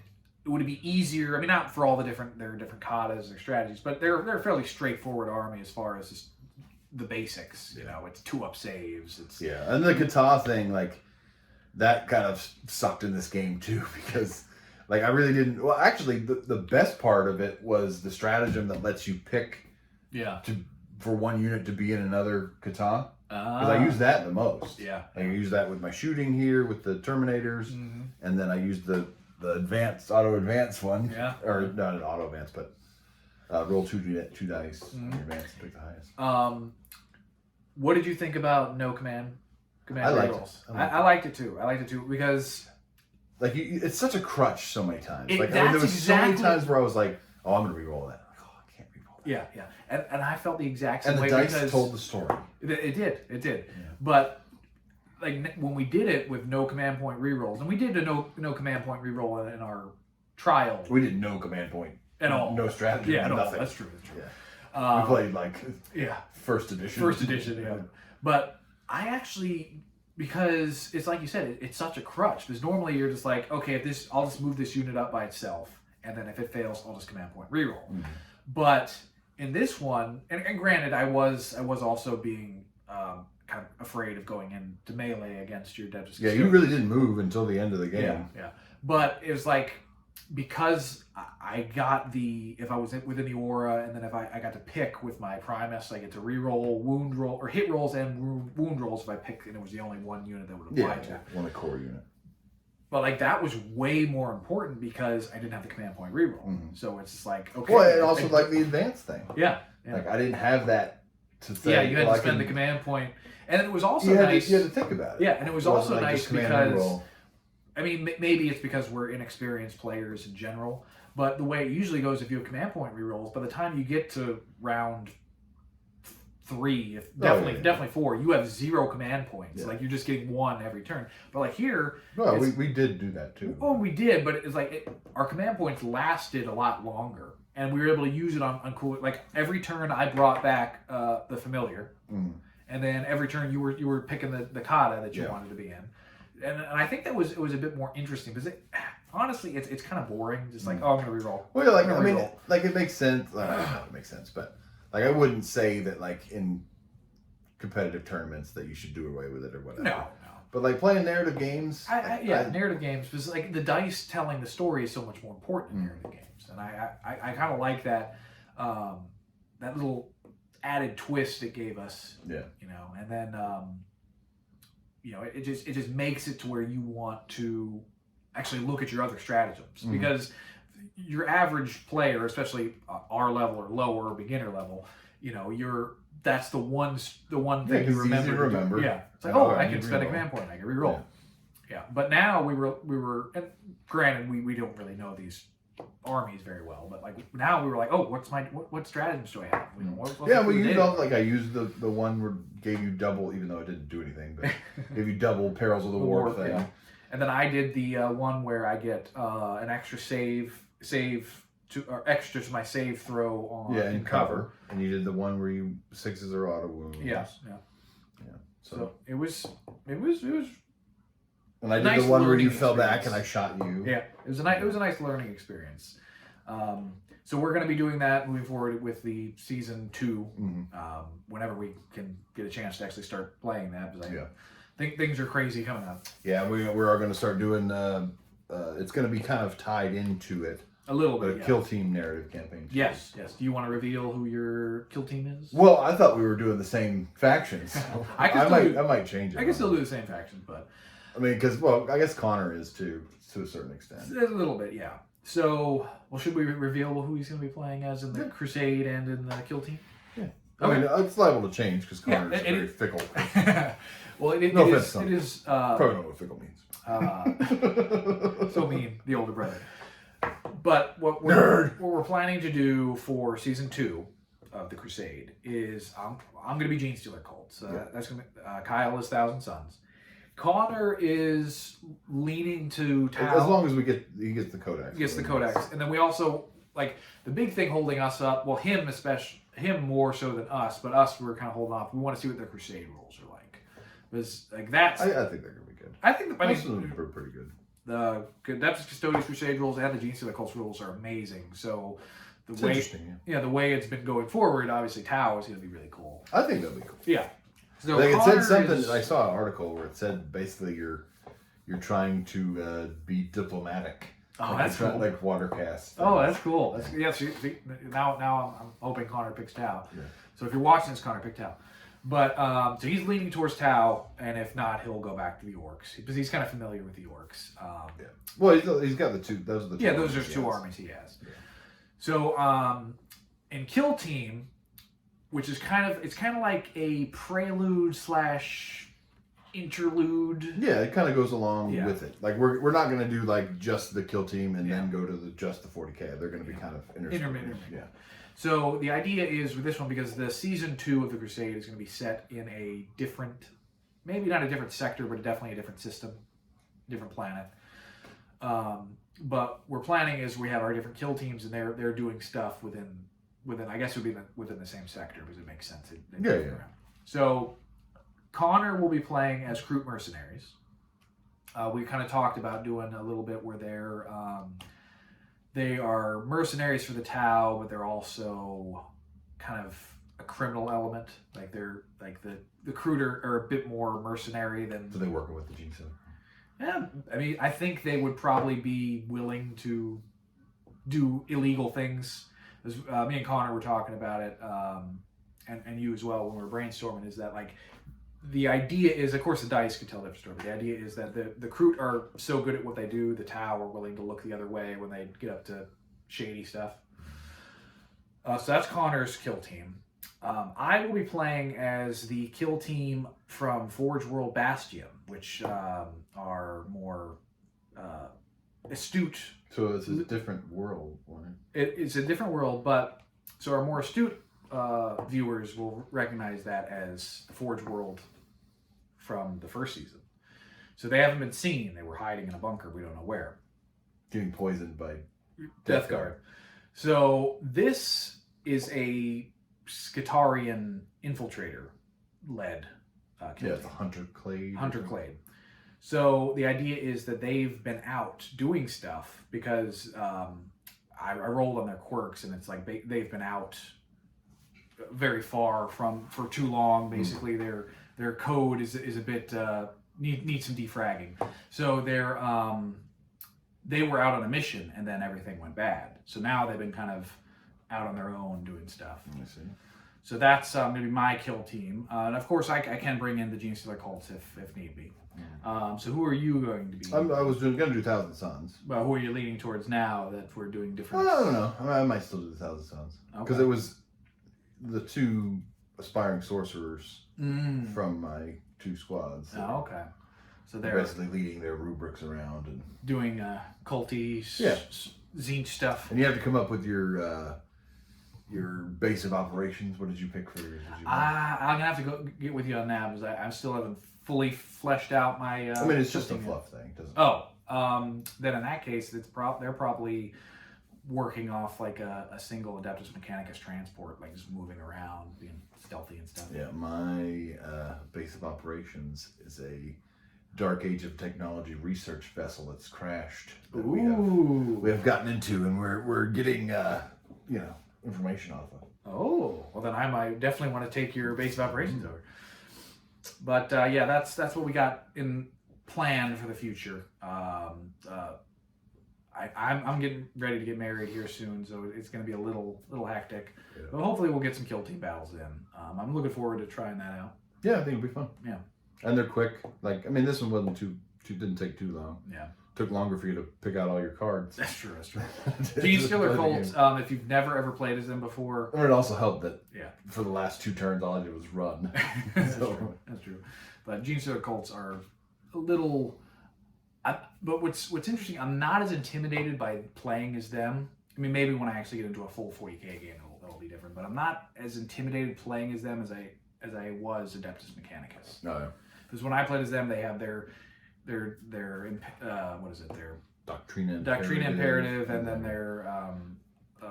Speaker 3: would be easier. I mean, not for all their different katas, their strategies, but they're a fairly straightforward army as far as just the basics. You know, it's 2-up saves.
Speaker 2: And the kata thing, like that kind of sucked in this game too because. Like, I really didn't... Well, actually, the best part of it was the stratagem that lets you pick for one unit to be in another kata. Because I use that the most.
Speaker 3: Yeah.
Speaker 2: Like, I use that with my shooting here, with the Terminators. Mm-hmm. And then I use the auto-advance one.
Speaker 3: Yeah.
Speaker 2: Or, not an auto-advance, but roll 2 dice. Mm-hmm. Advance and pick the highest.
Speaker 3: What did you think about no command rolls? I liked it too. Because...
Speaker 2: Like, it's such a crutch so many times. There was so many times where I was like, oh, I'm going to re-roll that. Like, oh, I can't re-roll that.
Speaker 3: Yeah. And I felt the exact same
Speaker 2: way. And the dice told the story.
Speaker 3: It did.
Speaker 2: Yeah.
Speaker 3: But, like, when we did it with no command point re-rolls, and we did a no command point re-roll in our trial.
Speaker 2: We did no command point.
Speaker 3: At all.
Speaker 2: No strategy.
Speaker 3: Yeah,
Speaker 2: nothing.
Speaker 3: That's true.
Speaker 2: Yeah. We played, like, first edition.
Speaker 3: First edition, yeah. But I actually... Because it's like you said, it's such a crutch. Because normally you're just like, okay, I'll just move this unit up by itself, and then if it fails, I'll just command point reroll. Mm-hmm. But in this one, and granted, I was also being kind of afraid of going into melee against your Adeptus Custodes.
Speaker 2: Yeah, you really didn't move until the end of the game.
Speaker 3: Yeah. But it was like because I got if I was within the aura, and then if I got to pick with my Primus, I get to reroll wound roll or hit rolls and wound rolls if I picked, and it was the only one unit that would apply to.
Speaker 2: One core unit.
Speaker 3: But like that was way more important because I didn't have the command point reroll. So it's just like, okay.
Speaker 2: Well, and also like the advanced thing.
Speaker 3: Yeah.
Speaker 2: Like I didn't have that to say.
Speaker 3: Yeah, you had to spend the command point. And it was also nice.
Speaker 2: You had to think about it.
Speaker 3: Yeah, and it was also
Speaker 2: like
Speaker 3: nice because, I mean, maybe it's because we're inexperienced players in general, but the way it usually goes if you have command point rerolls, by the time you get to round 3, definitely 4, you have 0 command points. Like you're just getting 1 every turn. But like here,
Speaker 2: well, we did do that too.
Speaker 3: Well, we did, but it's like our command points lasted a lot longer, and we were able to use it on cool. Like every turn, I brought back the familiar, and then every turn you were picking the kata that you wanted to be in, and I think it was a bit more interesting because honestly it's kind of boring. Just like I'm gonna reroll.
Speaker 2: Well, yeah, like I mean, like it makes sense. It makes sense, but. Like, I wouldn't say that, like, in competitive tournaments that you should do away with it or whatever.
Speaker 3: No.
Speaker 2: But, like, playing narrative games...
Speaker 3: narrative games. Because, like, the dice telling the story is so much more important in narrative games. And I kind of like that that little added twist it gave us.
Speaker 2: Yeah.
Speaker 3: You know, and then, you know, it just makes it to where you want to actually look at your other stratagems. Because... your average player, especially our level or lower or beginner level, you know, that's the one thing you remember. Yeah, it's like, I can spend a command point, I can reroll. Yeah, but now we were, and granted, we don't really know these armies very well, but like now we were like, what stratagems do I have? You know,
Speaker 2: I used the one where gave you double, even though it didn't do anything, but gave you double Perils of the War thing.
Speaker 3: Yeah. And then I did the one where I get an extra save or extra to my save throw on in cover.
Speaker 2: And you did the one where you 6s are auto wounds.
Speaker 3: Yeah. So it was.
Speaker 2: And I did nice the one where you fell back and I shot you.
Speaker 3: Yeah, it was a nice learning experience. So we're going to be doing that moving forward with the season 2. Whenever we can get a chance to actually start playing that, because I think things are crazy coming up.
Speaker 2: Yeah, we are going to start doing. It's going to be kind of tied into it.
Speaker 3: A little bit,
Speaker 2: a kill team narrative campaign.
Speaker 3: Yes. Do you want to reveal who your kill team is?
Speaker 2: Well, I thought we were doing the same factions. So I might change it.
Speaker 3: I can still do the same factions, but
Speaker 2: I mean, because I guess Connor is too, to a certain extent.
Speaker 3: A little bit, yeah. So, should we reveal who he's going to be playing as in the Crusade and in the kill team?
Speaker 2: Yeah. Okay. I mean, it's liable to change because Connor is very fickle.
Speaker 3: Well, it is.
Speaker 2: Probably know what fickle means.
Speaker 3: So mean, the older brother. But what we're planning to do for season 2 of the Crusade is I'm going to be Genestealer Cult. So that's going to be Kyle is Thousand Sons. Connor is leaning to Tau.
Speaker 2: As long as he gets the Codex.
Speaker 3: He gets the Codex, and then we also like the big thing holding us up. Well, him more so than us, but us we're kind of holding off. We want to see what their Crusade rules are like. Because like that's.
Speaker 2: I think they're gonna be good.
Speaker 3: I think
Speaker 2: most of them are pretty good.
Speaker 3: The Adeptus Custodes Crusade rules and the Genestealer Cult rules are amazing. So the way it's been going forward, obviously Tau is going to be really cool.
Speaker 2: I think that'll be cool.
Speaker 3: Yeah. So
Speaker 2: like it said something. I saw an article where it said basically you're trying to be diplomatic.
Speaker 3: Oh, that's cool.
Speaker 2: Like Watercast.
Speaker 3: Oh, that's cool. See, now I'm hoping Connor picks Tau. Yeah. So if you're watching this, Connor pick Tau. But so he's leaning towards Tau, and if not, he'll go back to the Orcs because he's kind of familiar with the Orcs.
Speaker 2: Well, he's got the two. Those are the two.
Speaker 3: Yeah, those are 2 armies he has. Yeah. So in Kill Team, which is kind of like a prelude / interlude.
Speaker 2: Yeah, it kind of goes along with it. Like we're not going to do like just the Kill Team and then go to just the 40K. They're going to be kind of intermittent. Yeah.
Speaker 3: So the idea is with this one, because the season 2 of the Crusade is going to be set in a different, maybe not a different sector, but definitely a different system, different planet. But we're planning is we have our different kill teams, and they're doing stuff within I guess it would be within the same sector because it makes sense. So Connor will be playing as Kroot mercenaries. We kind of talked about doing a little bit where they are mercenaries for the Tau, but they're also kind of a criminal element. Like they're like the Kroot are a bit more mercenary than.
Speaker 2: So they're working with the Genestealer.
Speaker 3: Yeah, I mean, I think they would probably be willing to do illegal things. Me and Connor were talking about it, and you as well when we were brainstorming. Is that like the idea is, of course, the dice could tell a different story, but the idea is that the Kroot are so good at what they do, the Tau are willing to look the other way when they get up to shady stuff. So that's Connor's kill team. I will be playing as the kill team from Forge World Bastion, which are more astute.
Speaker 2: So it's a different world, one.
Speaker 3: It's a different world, but so our more astute viewers will recognize that as the Forge World from the first season. So they haven't been seen. They were hiding in a bunker. We don't know where.
Speaker 2: Getting poisoned by
Speaker 3: Death Guard. So this is a Skitarian infiltrator led kill
Speaker 2: it's
Speaker 3: team.
Speaker 2: Hunter Clade.
Speaker 3: Hunter Clade. So the idea is that they've been out doing stuff because I rolled on their quirks, and it's like they've been out very far for too long. Basically, their code is a bit needs some defragging. So they were out on a mission, and then everything went bad. So now they've been kind of out on their own doing stuff.
Speaker 2: I see.
Speaker 3: So that's maybe my kill team, and of course I can bring in the Genestealer Cults if need be. So who are you going to be?
Speaker 2: I was going to do Thousand Sons.
Speaker 3: Well, who are you leaning towards now that we're doing different?
Speaker 2: I don't know. I might still do the Thousand Sons because it was the two aspiring sorcerers from my two squads.
Speaker 3: Oh, okay. So they're
Speaker 2: basically leading their rubrics around and
Speaker 3: doing culty zine stuff.
Speaker 2: And you have to come up with your base of operations. What did you pick for yours?
Speaker 3: I'm gonna have to go get with you on that because I still haven't fully fleshed out my.
Speaker 2: I mean, it's just a fluff thing, doesn't it?
Speaker 3: Oh, then in that case, they're probably working off like a single Adeptus Mechanicus transport, like just moving around, being stealthy and stuff.
Speaker 2: Yeah, my base of operations is a Dark Age of Technology research vessel that's crashed that we have gotten into, and we're getting information off of.
Speaker 3: Oh, well then I might definitely want to take your base of operations over. But that's what we got in plan for the future. I'm getting ready to get married here soon, so it's going to be a little hectic. Yeah. But hopefully we'll get some kill team battles in. I'm looking forward to trying that out.
Speaker 2: Yeah, I think it'll be fun.
Speaker 3: Yeah,
Speaker 2: and they're quick. Like, I mean, this one wasn't didn't take too long.
Speaker 3: Yeah,
Speaker 2: took longer for you to pick out all your cards.
Speaker 3: That's true. Genestealer Cult. If you've never ever played as them before,
Speaker 2: and it also helped that for the last 2 turns all I did was run.
Speaker 3: That's true. But Genestealer Cults are a little. But what's interesting, I'm not as intimidated by playing as them. I mean, maybe when I actually get into a full 40k game, it'll be different. But I'm not as intimidated playing as them as I was Adeptus Mechanicus.
Speaker 2: No.
Speaker 3: Because when I played as them, they have their what is it? Their
Speaker 2: Doctrina
Speaker 3: Imperative, and then their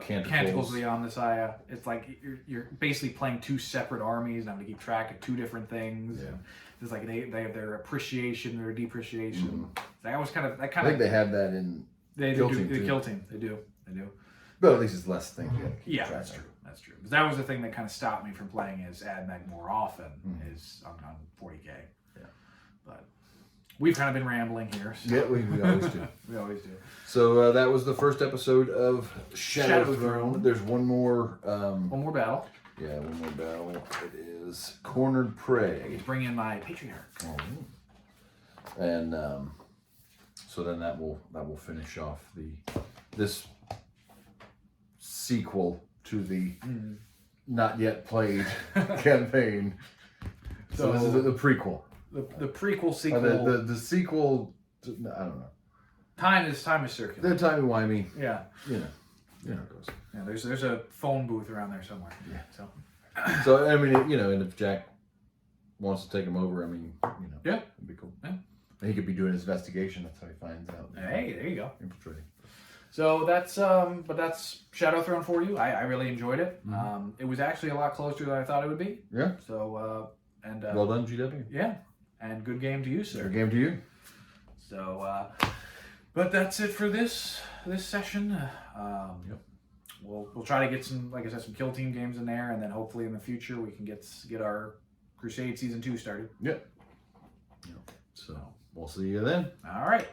Speaker 3: Canticles of the Omnissiah. It's like you're basically playing 2 separate armies, and having to keep track of 2 different things.
Speaker 2: Yeah.
Speaker 3: It's like they have their appreciation, their depreciation. I always I
Speaker 2: think they have that in
Speaker 3: Kill Team. They do.
Speaker 2: But at least it's less things.
Speaker 3: Yeah, that's true. That's true. Because that was the thing that kind of stopped me from playing as AdMech more often. Is on 40k.
Speaker 2: Yeah.
Speaker 3: But we've kind of been rambling here. So.
Speaker 2: Yeah, we always do.
Speaker 3: We always do.
Speaker 2: So that was the first episode of Shadow Throne. There's one more.
Speaker 3: One more battle.
Speaker 2: Yeah, one more battle. It is Cornered Prey.
Speaker 3: I get to bring in my Patriarch.
Speaker 2: Oh. And so then that will finish off this sequel to the not yet played campaign. So this is the prequel.
Speaker 3: The prequel sequel.
Speaker 2: The sequel. I don't know.
Speaker 3: Time is circular.
Speaker 2: They're timey-wimey.
Speaker 3: Yeah.
Speaker 2: You know how it goes.
Speaker 3: Yeah, there's a phone booth around there somewhere.
Speaker 2: Yeah. So I mean, and if Jack wants to take him over, I mean,
Speaker 3: yeah,
Speaker 2: it'd be cool.
Speaker 3: Yeah.
Speaker 2: And he could be doing his investigation. That's how he finds out.
Speaker 3: Hey, there you go.
Speaker 2: Infiltrating.
Speaker 3: So that's Shadow Throne for you. I really enjoyed it. It was actually a lot closer than I thought it would be.
Speaker 2: Yeah.
Speaker 3: So
Speaker 2: well done, GW.
Speaker 3: Yeah, and good game to you, sir.
Speaker 2: Good game to you.
Speaker 3: So, but that's it for this session.
Speaker 2: Yep.
Speaker 3: We'll try to get some, like I said, some kill team games in there, and then hopefully in the future we can get our Crusade Season 2 started.
Speaker 2: Yep. So we'll see you then.
Speaker 3: All right.